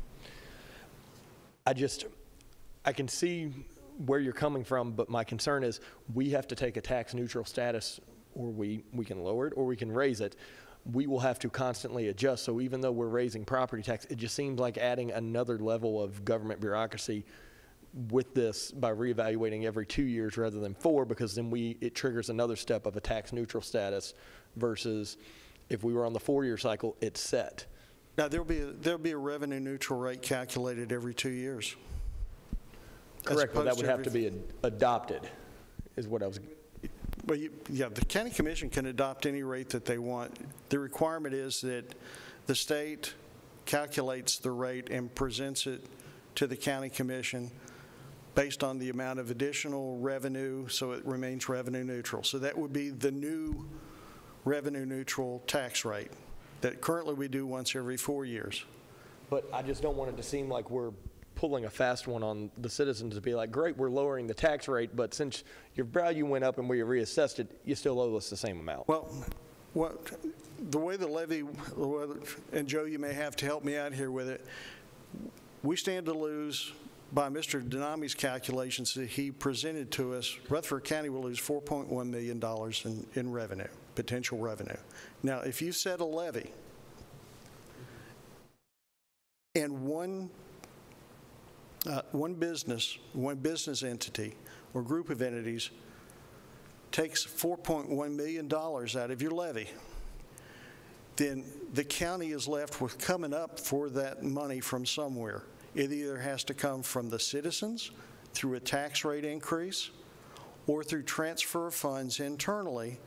I can see where you're coming from, but my concern is we have to take a tax neutral status, or we can lower it or we can raise it. We will have to constantly adjust. So even though we're raising property tax, it just seems like adding another level of government bureaucracy with this by reevaluating every 2 years rather than 4, because then it triggers another step of a tax neutral status, versus if we were on the 4-year cycle, it's set. Now there'll be a revenue neutral rate calculated every 2 years. Correct, but that would have to be adopted, is what I was. Well, yeah, the county commission can adopt any rate that they want. The requirement is that the state calculates the rate and presents it to the county commission based on the amount of additional revenue, so it remains revenue neutral. So that would be the new revenue neutral tax rate that currently we do once every 4 years. But I just don't want it to seem like we're pulling a fast one on the citizens to be like, great, we're lowering the tax rate, but since your value went up and we reassessed it, you still owe us the same amount. Well, the way the levy, and Joe, you may have to help me out here with it, we stand to lose, by Mr. Denami's calculations that he presented to us, Rutherford County will lose $4.1 million in revenue, potential revenue. Now, if you set a levy and one business entity or group of entities takes $4.1 million out of your levy, then the county is left with coming up for that money from somewhere. It either has to come from the citizens through a tax rate increase or through transfer of funds internally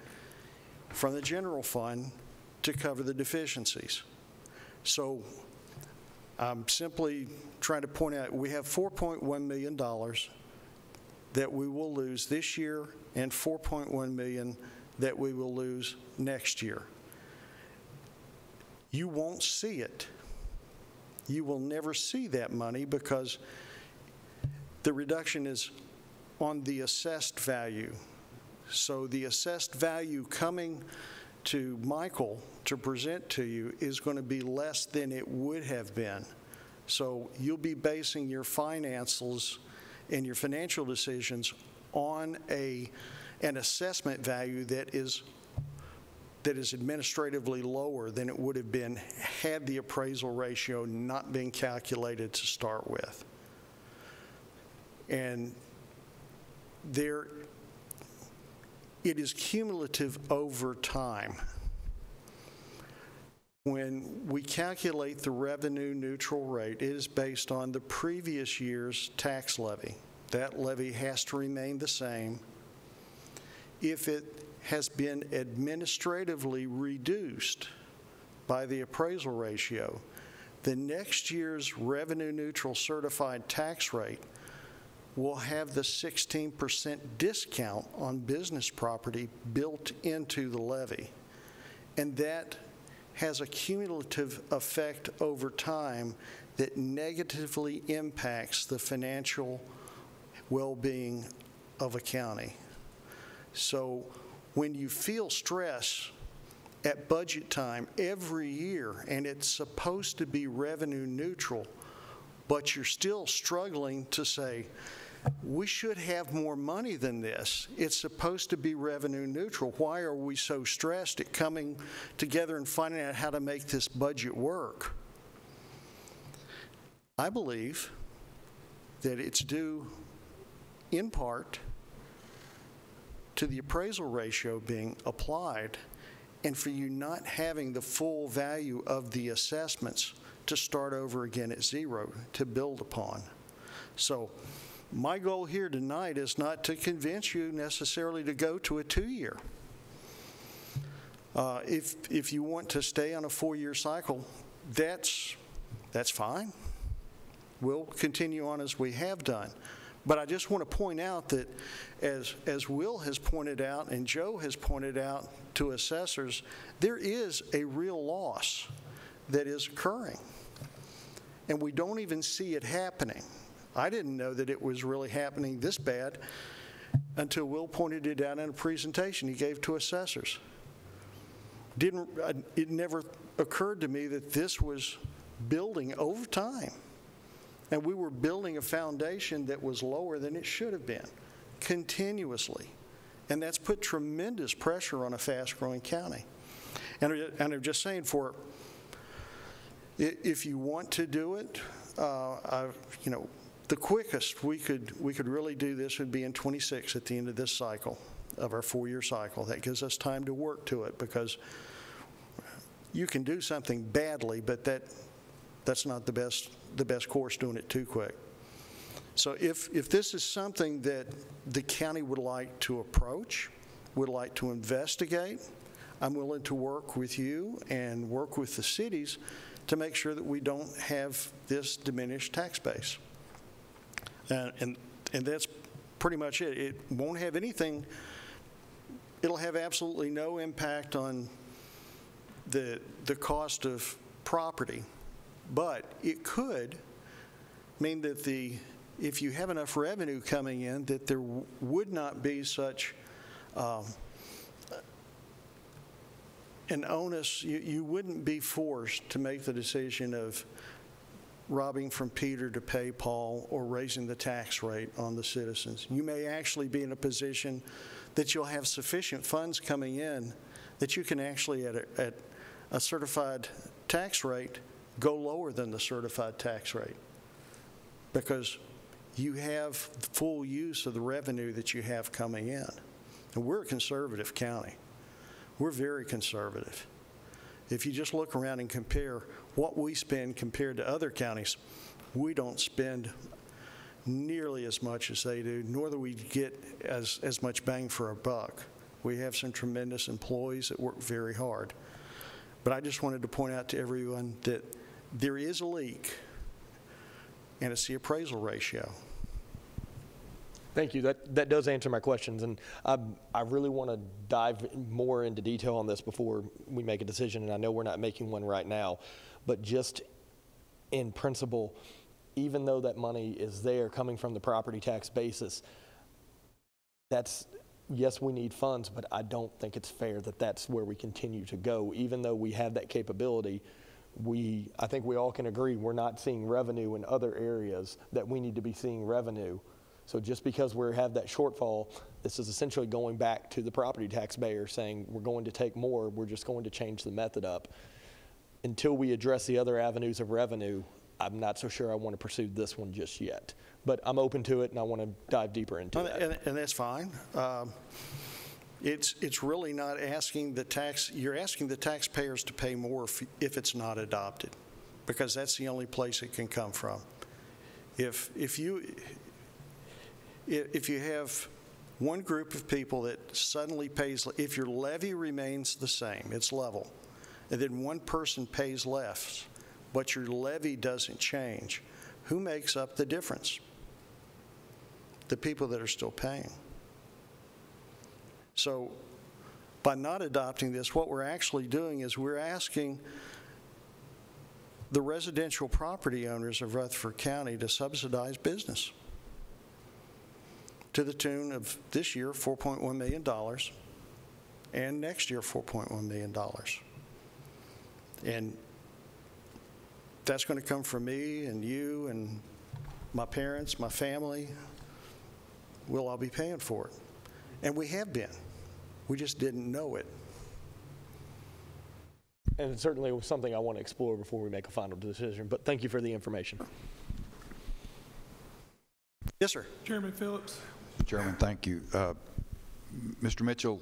from the general fund to cover the deficiencies. So I'm simply trying to point out we have $4.1 million that we will lose this year and $4.1 million that we will lose next year. You won't see it. You will never see that money because the reduction is on the assessed value. So the assessed value coming to Michael to present to you is going to be less than it would have been. So you'll be basing your financials and your financial decisions on an assessment value that is administratively lower than it would have been had the appraisal ratio not been calculated to start with. And it is cumulative over time. When we calculate the revenue neutral rate, it is based on the previous year's tax levy. That levy has to remain the same. If it has been administratively reduced by the appraisal ratio, the next year's revenue neutral certified tax rate will have the 16% discount on business property built into the levy. And that has a cumulative effect over time that negatively impacts the financial well-being of a county. So when you feel stress at budget time every year and it's supposed to be revenue neutral, but you're still struggling to say, we should have more money than this. It's supposed to be revenue neutral. Why are we so stressed at coming together and finding out how to make this budget work? I believe that it's due in part to the appraisal ratio being applied and for you not having the full value of the assessments to start over again at zero to build upon. So my goal here tonight is not to convince you necessarily to go to a 2-year. If you want to stay on a 4-year cycle, that's fine. We'll continue on as we have done. But I just want to point out that as Will has pointed out and Joe has pointed out to assessors, there is a real loss that is occurring. And we don't even see it happening. I didn't know that it was really happening this bad until Will pointed it out in a presentation he gave to assessors. It never occurred to me that this was building over time. And we were building a foundation that was lower than it should have been, continuously. And that's put tremendous pressure on a fast-growing county. And I'm just saying, if you want to do it, the quickest we could really do this would be in 26 at the end of this cycle, of our 4-year cycle. That gives us time to work to it, because you can do something badly, but that's not the best course doing it too quick. So if this is something that the county would like to approach, would like to investigate, I'm willing to work with you and work with the cities to make sure that we don't have this diminished tax base. And that's pretty much it. It won't have anything, it'll have absolutely no impact on the cost of property, but it could mean that if you have enough revenue coming in, that there would not be such an onus. You wouldn't be forced to make the decision of robbing from Peter to pay Paul or raising the tax rate on the citizens. You may actually be in a position that you'll have sufficient funds coming in that you can actually, at a certified tax rate, go lower than the certified tax rate because you have full use of the revenue that you have coming in. And we're a conservative county. We're very conservative. If you just look around and compare what we spend compared to other counties, we don't spend nearly as much as they do, nor do we get as much bang for our buck. We have some tremendous employees that work very hard. But I just wanted to point out to everyone that there is a leak, and it's the appraisal ratio. Thank you. That does answer my questions, and I really want to dive more into detail on this before we make a decision, and I know we're not making one right now, but just in principle, even though that money is there coming from the property tax basis, yes, we need funds, but I don't think it's fair that that's where we continue to go. Even though we have that capability, I think we all can agree we're not seeing revenue in other areas that we need to be seeing revenue. So just because we have that shortfall, this is essentially going back to the property taxpayer saying we're going to take more, we're just going to change the method up. Until we address the other avenues of revenue, I'm not so sure I want to pursue this one just yet. But I'm open to it, and I want to dive deeper into that. And that's fine. It's really not asking the tax. You're asking the taxpayers to pay more if it's not adopted, because that's the only place it can come from. If you have one group of people that suddenly pays, if your levy remains the same, it's level, and then one person pays less, but your levy doesn't change, who makes up the difference? The people that are still paying. So by not adopting this, what we're actually doing is we're asking the residential property owners of Rutherford County to subsidize business to the tune of this year $4.1 million and next year $4.1 million. And that's going to come from me and you and my parents, my family. We'll all be paying for it. And we have been. We just didn't know it. And it certainly was something I want to explore before we make a final decision, but thank you for the information. Yes, sir. Chairman Phillips. Chairman, thank you. Mr. Mitchell,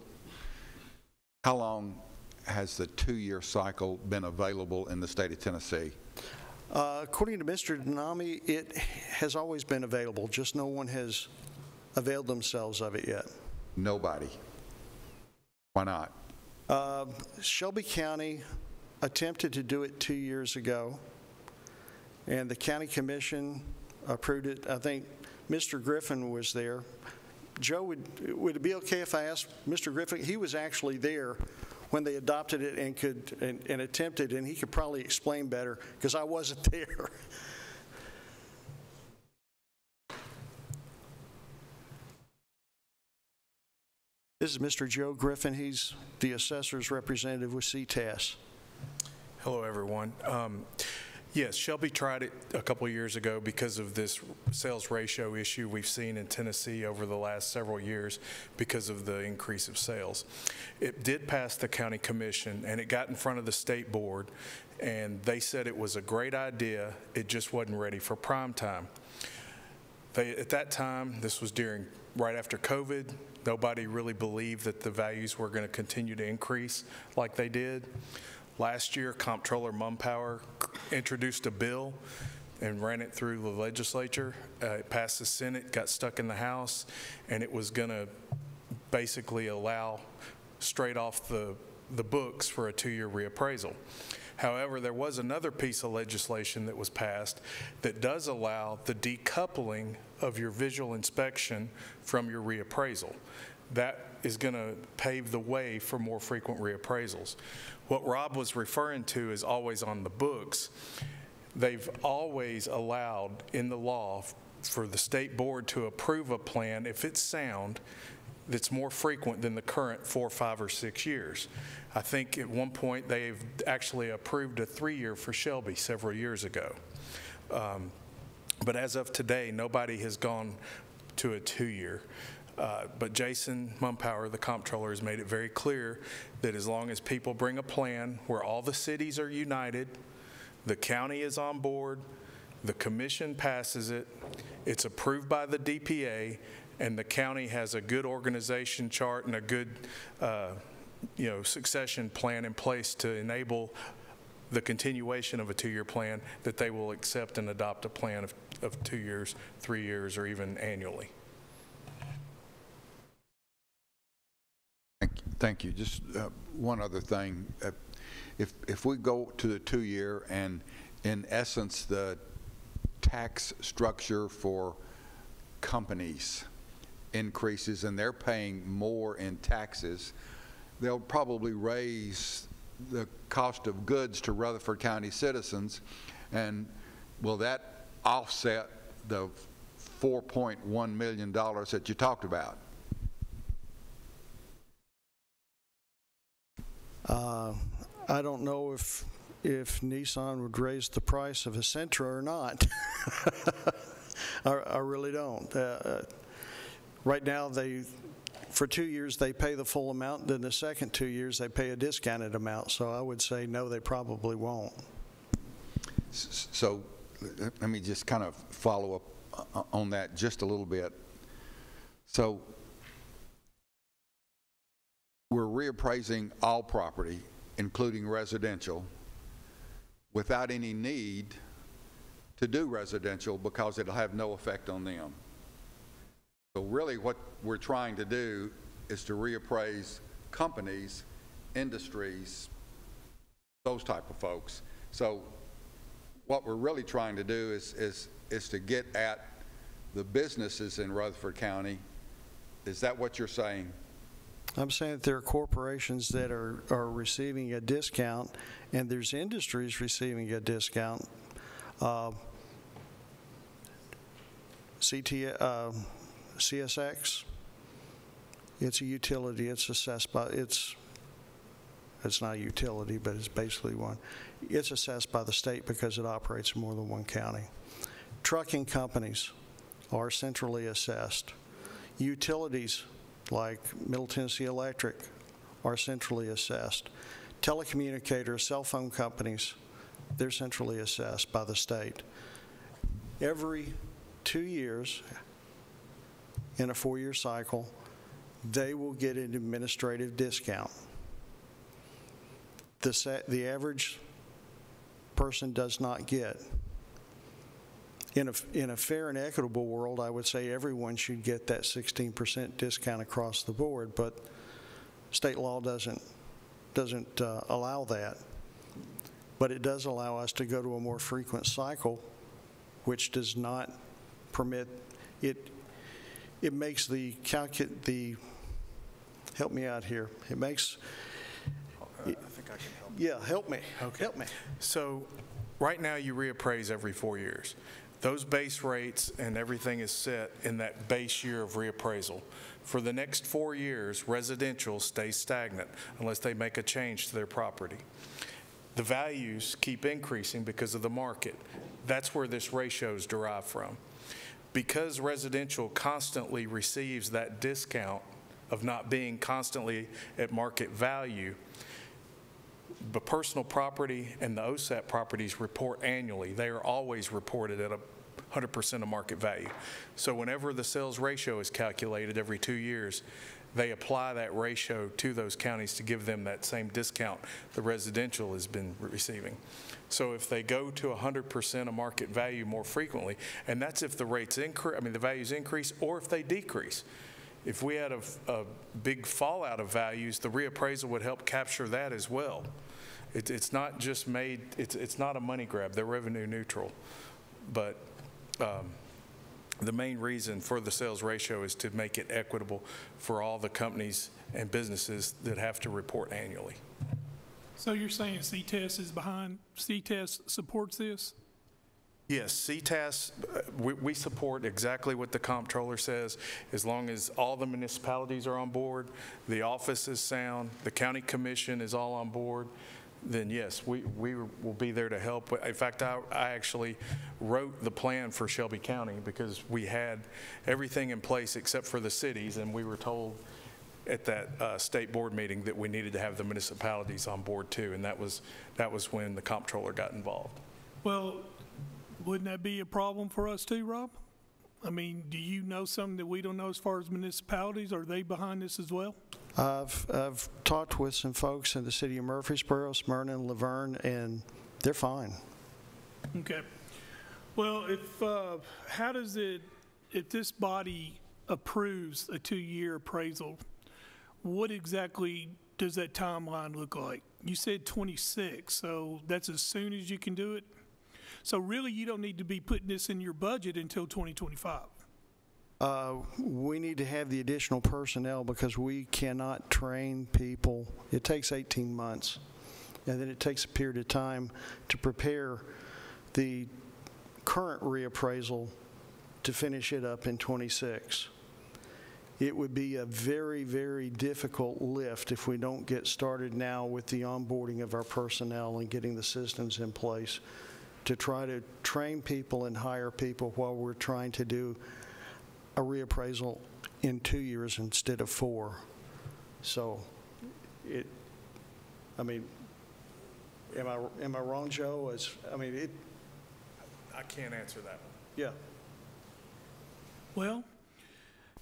how long has the 2-year cycle been available in the state of Tennessee? According to Mr. Denami, it has always been available, just no one has availed themselves of it yet. Nobody. Why not? Shelby County attempted to do it 2 years ago, and the county commission approved it. I think Mr. Griffin was there. Joe, would it be okay if I asked Mr. Griffin? He was actually there when they adopted it and attempted, and he could probably explain better because I wasn't there. This is Mr. Joe Griffin. He's the assessor's representative with CTAS. Hello, everyone. Yes, Shelby tried it a couple years ago because of this sales ratio issue we've seen in Tennessee over the last several years because of the increase of sales. It did pass the county commission, and it got in front of the state board, and they said it was a great idea. It just wasn't ready for prime time. At that time, this was right after COVID, nobody really believed that the values were going to continue to increase like they did. Last year, Comptroller Mumpower introduced a bill and ran it through the legislature. It passed the Senate, got stuck in the House, and it was going to basically allow straight off the books for a 2-year reappraisal. However, there was another piece of legislation that was passed that does allow the decoupling of your visual inspection from your reappraisal. That is going to pave the way for more frequent reappraisals. What Rob was referring to is always on the books. they've always allowed in the law for the state board to approve a plan if it's sound, that's more frequent than the current 4, 5, or 6 years. I think at one point they've actually approved a 3-year for Shelby several years ago. But as of today, nobody has gone to a 2-year. But Jason Mumpower, the comptroller, has made it very clear that as long as people bring a plan where all the cities are united, the county is on board, the commission passes it, it's approved by the DPA, and the county has a good organization chart and a good succession plan in place to enable the continuation of a 2-year plan, that they will accept and adopt a plan of 2 years, 3 years, or even annually. Thank you. Just one other thing. If we go to the 2-year and in essence the tax structure for companies increases and they're paying more in taxes, they'll probably raise the cost of goods to Rutherford County citizens, and will that offset the $4.1 million that you talked about? I don't know if Nissan would raise the price of a Sentra or not. I really don't. Right now, for 2 years, they pay the full amount. Then the second 2 years, they pay a discounted amount. So I would say, no, they probably won't. So let me just kind of follow up on that just a little bit. So we're reappraising all property, including residential, without any need to do residential because it'll have no effect on them. So really what we're trying to do is to reappraise companies, industries, those type of folks. So what we're really trying to do is to get at the businesses in Rutherford County. Is that what you're saying? I'm saying that there are corporations that are receiving a discount, and there's industries receiving a discount. CSX, it's a utility. It's assessed by, it's not a utility, but it's basically one. It's assessed by the state because it operates in more than one county. Trucking companies are centrally assessed. Utilities like Middle Tennessee Electric are centrally assessed. Telecommunicators, cell phone companies, they're centrally assessed by the state. Every 2 years in a 4-year cycle, they will get an administrative discount. The average person does not get. In a fair and equitable world, I would say everyone should get that 16% discount across the board, but state law doesn't allow that. But it does allow us to go to a more frequent cycle, which does not permit it. It makes help me out here. It makes. I think I can help. Yeah, help me. Okay. Help me. So right now you reappraise every 4 years. Those base rates and everything is set in that base year of reappraisal. For the next 4 years, residential stays stagnant unless they make a change to their property. The values keep increasing because of the market. That's where this ratio is derived from. Because residential constantly receives that discount of not being constantly at market value, the personal property and the OSAP properties report annually. They are always reported at 100% of market value. So whenever the sales ratio is calculated every 2 years, they apply that ratio to those counties to give them that same discount the residential has been receiving. So if they go to 100% of market value more frequently, and that's if the rates increase, the values increase, or if they decrease. If we had a big fallout of values, the reappraisal would help capture that as well. It's not just made, it's not a money grab, they're revenue neutral. But the main reason for the sales ratio is to make it equitable for all the companies and businesses that have to report annually. So you're saying CTES is behind, CTES supports this? Yes, CTAS, we support exactly what the comptroller says, as long as all the municipalities are on board, the office is sound, the county commission is all on board, then yes, we will be there to help. In fact, I actually wrote the plan for Shelby County because we had everything in place except for the cities, and we were told at that state board meeting that we needed to have the municipalities on board too, and that was when the comptroller got involved. Well, wouldn't that be a problem for us too, Rob? I mean, do you know something that we don't know as far as municipalities? Are they behind this as well? I've talked with some folks in the city of Murfreesboro, Smyrna, and Laverne, and they're fine. Okay. Well, if this body approves a 2-year appraisal, what exactly does that timeline look like? You said 26, so that's as soon as you can do it? So really, you don't need to be putting this in your budget until 2025. We need to have the additional personnel because we cannot train people. It takes 18 months, and then it takes a period of time to prepare the current reappraisal to finish it up in 26. It would be a very, very difficult lift if we don't get started now with the onboarding of our personnel and getting the systems in place to try to train people and hire people while we're trying to do a reappraisal in 2 years instead of 4. So, I mean, am I wrong, Joe? I can't answer that one. Yeah. Well,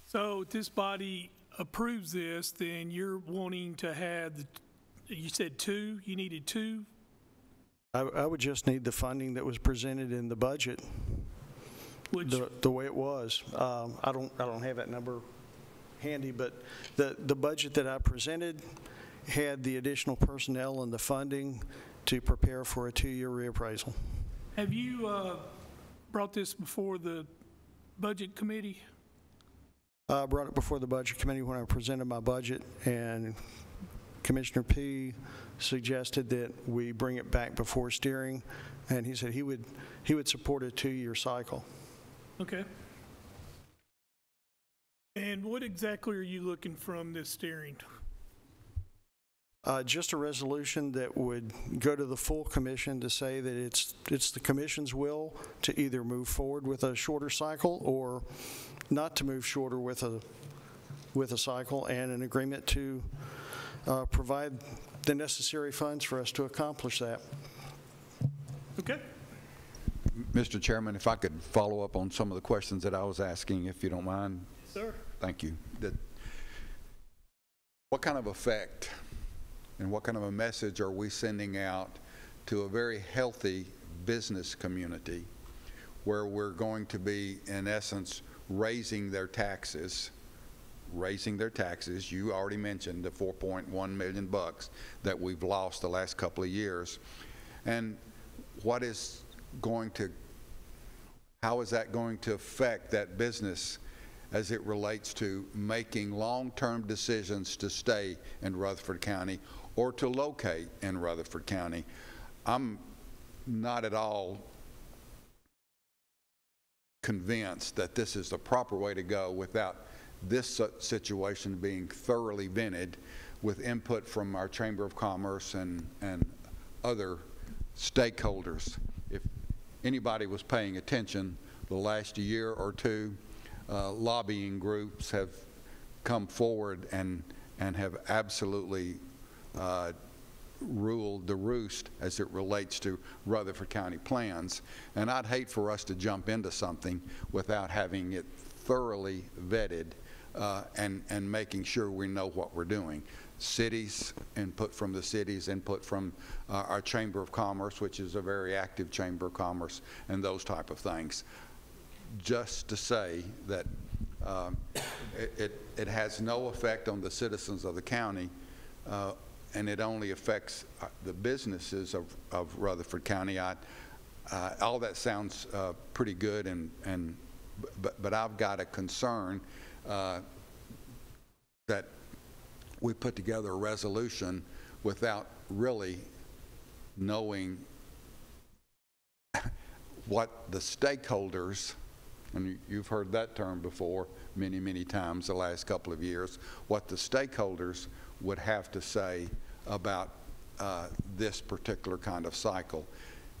so if this body approves this, then you're wanting to have, you said 2, you needed 2? I would just need the funding that was presented in the budget, the way it was. I don't have that number handy, but the budget that I presented had the additional personnel and the funding to prepare for a 2-year reappraisal. Have you brought this before the budget committee? I brought it before the budget committee when I presented my budget, and Commissioner P suggested that we bring it back before steering, and he said he would support a 2-year cycle. Okay. And what exactly are you looking from this steering? Just a resolution that would go to the full commission to say that it's the commission's will to either move forward with a shorter cycle or not to move shorter with a cycle, and an agreement to provide the necessary funds for us to accomplish that. Okay. Mr. Chairman, if I could follow up on some of the questions that I was asking, if you don't mind. Sir. Thank you. What kind of effect and what kind of a message are we sending out to a very healthy business community where we're going to be, in essence, raising their taxes? You already mentioned the $4.1 million that we've lost the last couple of years. And how is that going to affect that business as it relates to making long-term decisions to stay in Rutherford County or to locate in Rutherford County? I'm not at all convinced that this is the proper way to go without this situation being thoroughly vetted with input from our Chamber of Commerce and other stakeholders. If anybody was paying attention the last year or two, lobbying groups have come forward and have absolutely ruled the roost as it relates to Rutherford County plans. And I'd hate for us to jump into something without having it thoroughly vetted and making sure we know what we're doing. Cities, input from the cities, input from our Chamber of Commerce, which is a very active Chamber of Commerce, and those type of things. Just to say that it has no effect on the citizens of the county, and it only affects the businesses of Rutherford County. All that sounds pretty good, but I've got a concern that we put together a resolution without really knowing what the stakeholders, and you've heard that term before many, many times the last couple of years, what the stakeholders would have to say about this particular kind of cycle.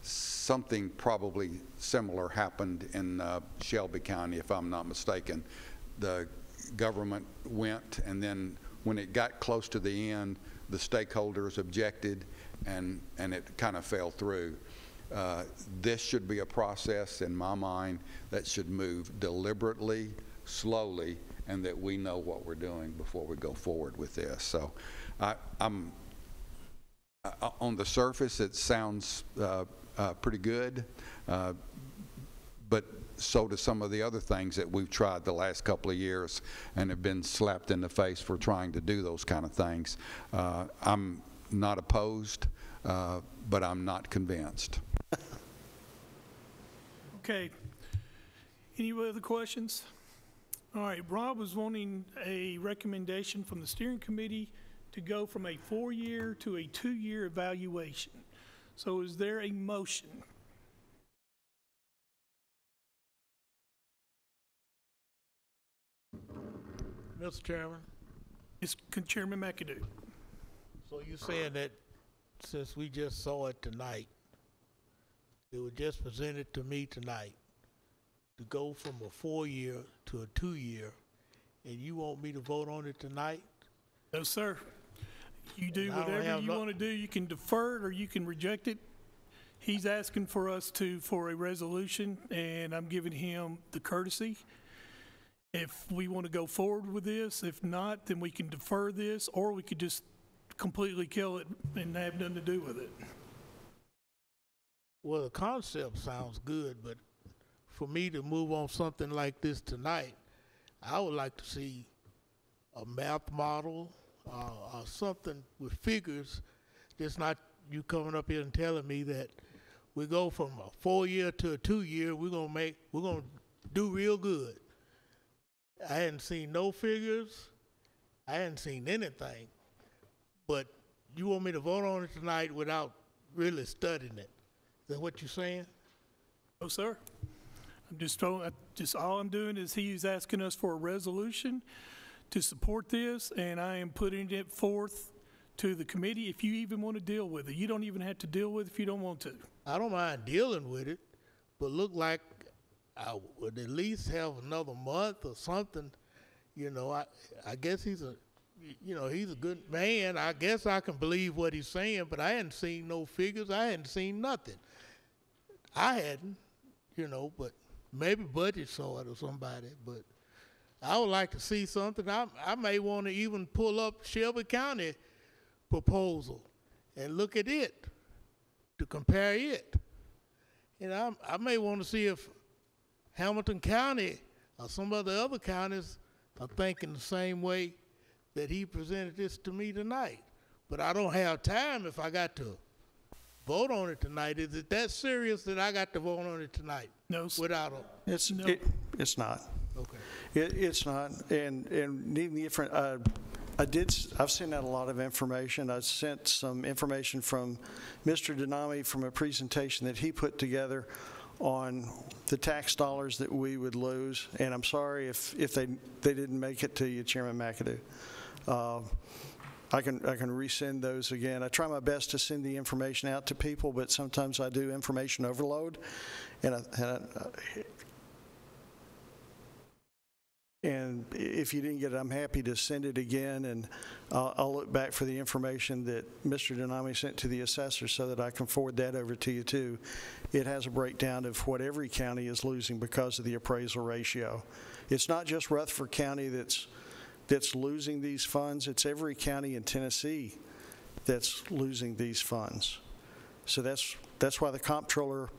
Something probably similar happened in Shelby County, if I'm not mistaken. The government went, and then when it got close to the end, the stakeholders objected, and it kind of fell through. This should be a process, in my mind, that should move deliberately, slowly, and that we know what we're doing before we go forward with this. So I'm on the surface, it sounds pretty good, but so do some of the other things that we've tried the last couple of years and have been slapped in the face for trying to do those kind of things. I'm not opposed, but I'm not convinced. Okay. Any other questions? All right, Rob was wanting a recommendation from the steering committee to go from a 4-year to a 2-year evaluation. So is there a motion? Mr. Chairman? It's Chairman McAdoo. So you're saying that since we just saw it tonight, it was just presented to me tonight, to go from a 4-year to a 2-year, and you want me to vote on it tonight? No, sir. You do whatever you want to do. You can defer it or you can reject it. He's asking for us for a resolution, and I'm giving him the courtesy. If we want to go forward with this, if not, then we can defer this, or we could just completely kill it and have nothing to do with it. Well, the concept sounds good, but for me to move on something like this tonight, I would like to see a math model or something with figures. Just not you coming up here and telling me that we go from a 4-year to a 2-year, we're gonna do real good. I hadn't seen no figures. I hadn't seen anything. But you want me to vote on it tonight without really studying it? Is that what you're saying? No, sir. I'm just all I'm doing is he's asking us for a resolution to support this, and I am putting it forth to the committee if you even want to deal with it. You don't even have to deal with it if you don't want to. I don't mind dealing with it, but look like I would at least have another month or something. You know, I guess he's a good man. I guess I can believe what he's saying, but I hadn't seen no figures. I hadn't seen nothing. I hadn't, but maybe Budget saw it or somebody, but I would like to see something. I may want to even pull up Shelby County proposal and look at it to compare it. And I may want to see if Hamilton County or some of the other counties are thinking the same way that he presented this to me tonight. But I don't have time if I got to vote on it tonight. Is it that serious that I got to vote on it tonight? No. Without a... It's not. Okay. It's not, and needing different. I've sent out a lot of information. I sent some information from Mr. Denami from a presentation that he put together on the tax dollars that we would lose, and I'm sorry if they didn't make it to you, Chairman McAdoo. I can resend those again. I try my best to send the information out to people, but sometimes I do information overload, and if you didn't get it, I'm happy to send it again, and I'll look back for the information that Mr. Denami sent to the assessor so that I can forward that over to you too. It has a breakdown of what every county is losing because of the appraisal ratio. It's not just Rutherford County that's losing these funds. It's every county in Tennessee that's losing these funds. So that's why the comptroller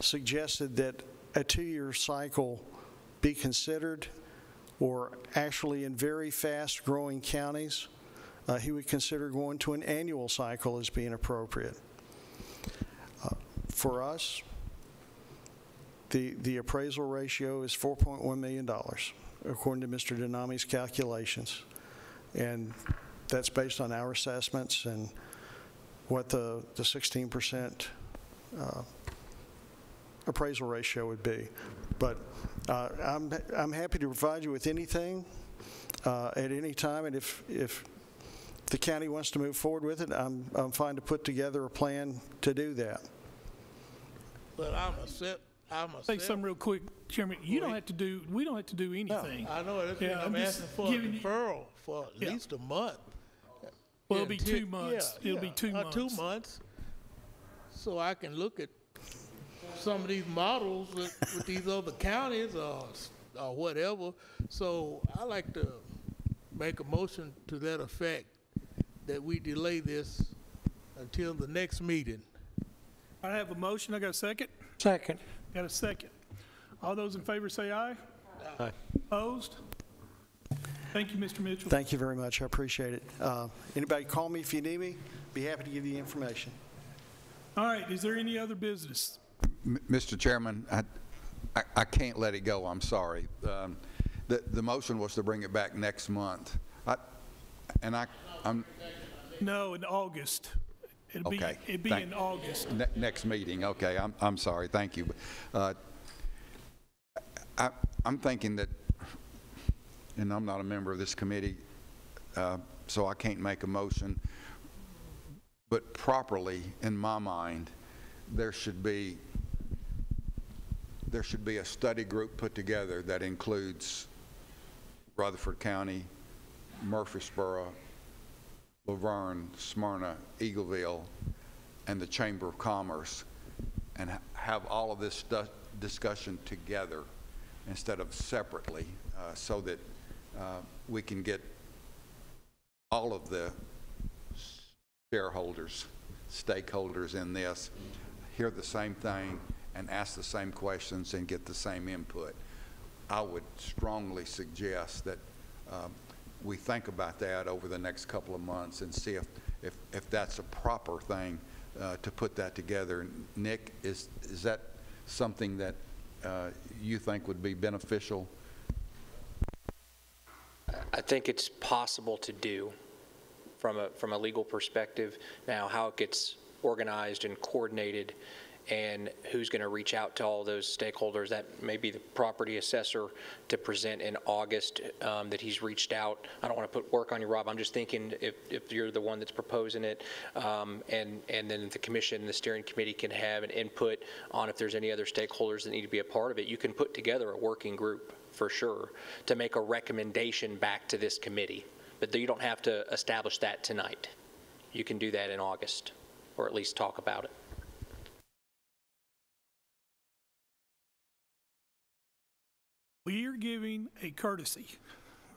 suggested that a 2-year cycle be considered, or actually in very fast growing counties, he would consider going to an annual cycle as being appropriate. For us, the appraisal ratio is $4.1 million, according to Mr. Denami's calculations. And that's based on our assessments and what the 16% appraisal ratio would be. But I'm happy to provide you with anything at any time, and if the county wants to move forward with it, I'm fine to put together a plan to do that. But I'm Say something real quick, Chairman. We don't have to do anything. No, I know that's Yeah, I'm just asking for a giving you- deferral for at least a month. Well, it'll be 2 months. It'll be 2 months. 2 months, so I can look at some of these models with these other counties or whatever. So I like to make a motion to that effect that we delay this until the next meeting. I have a motion. I got a second? Second. Got a second. All those in favor say aye. Aye. Opposed? Thank you, Mr. Mitchell. Thank you very much. I appreciate it. Anybody call me if you need me. Be happy to give you information. All right, is there any other business? Mr. Chairman, I can't let it go. I'm sorry. The motion was to bring it back next month. I'm No, in August. okay. It'd be in August. Next meeting. Okay. I'm sorry. Thank you. I'm thinking that, and I'm not a member of this committee, so I can't make a motion. But properly, in my mind, there should be a study group put together that includes Rutherford County, Murfreesboro, Laverne, Smyrna, Eagleville, and the Chamber of Commerce, and have all of this discussion together instead of separately, so that we can get all of the shareholders, stakeholders in this, hear the same thing and ask the same questions and get the same input. I would strongly suggest that we think about that over the next couple of months and see if that's a proper thing to put that together. Nick, is that something that you think would be beneficial? I think it's possible to do from a legal perspective. Now, how it gets organized and coordinated and who's going to reach out to all those stakeholders, that may be the property assessor to present in August that he's reached out. I don't want to put work on you, Rob. I'm just thinking if you're the one that's proposing it, and then the commission and the steering committee can have an input on if there's any other stakeholders that need to be a part of it. You can put together a working group for sure to make a recommendation back to this committee. But you don't have to establish that tonight. You can do that in August, or at least talk about it. We are giving a courtesy,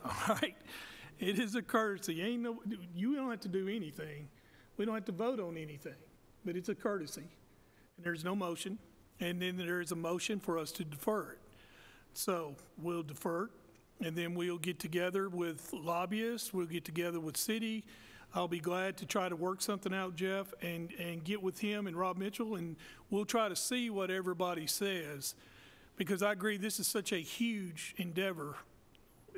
all right? It is a courtesy. You don't have to do anything. We don't have to vote on anything, but it's a courtesy. And there's no motion, and then there's a motion for us to defer it. So we'll defer it, and then we'll get together with lobbyists, we'll get together with city. I'll be glad to try to work something out, Jeff, and get with him and Rob Mitchell, and we'll try to see what everybody says. Because I agree, this is such a huge endeavor.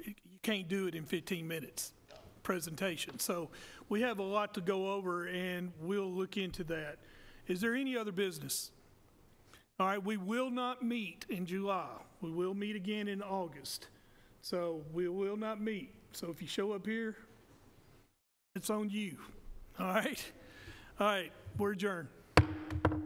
You can't do it in 15 minutes presentation. So we have a lot to go over, and we'll look into that. Is there any other business? All right, we will not meet in July. We will meet again in August. So we will not meet. So if you show up here, it's on you. All right? All right, we're adjourned.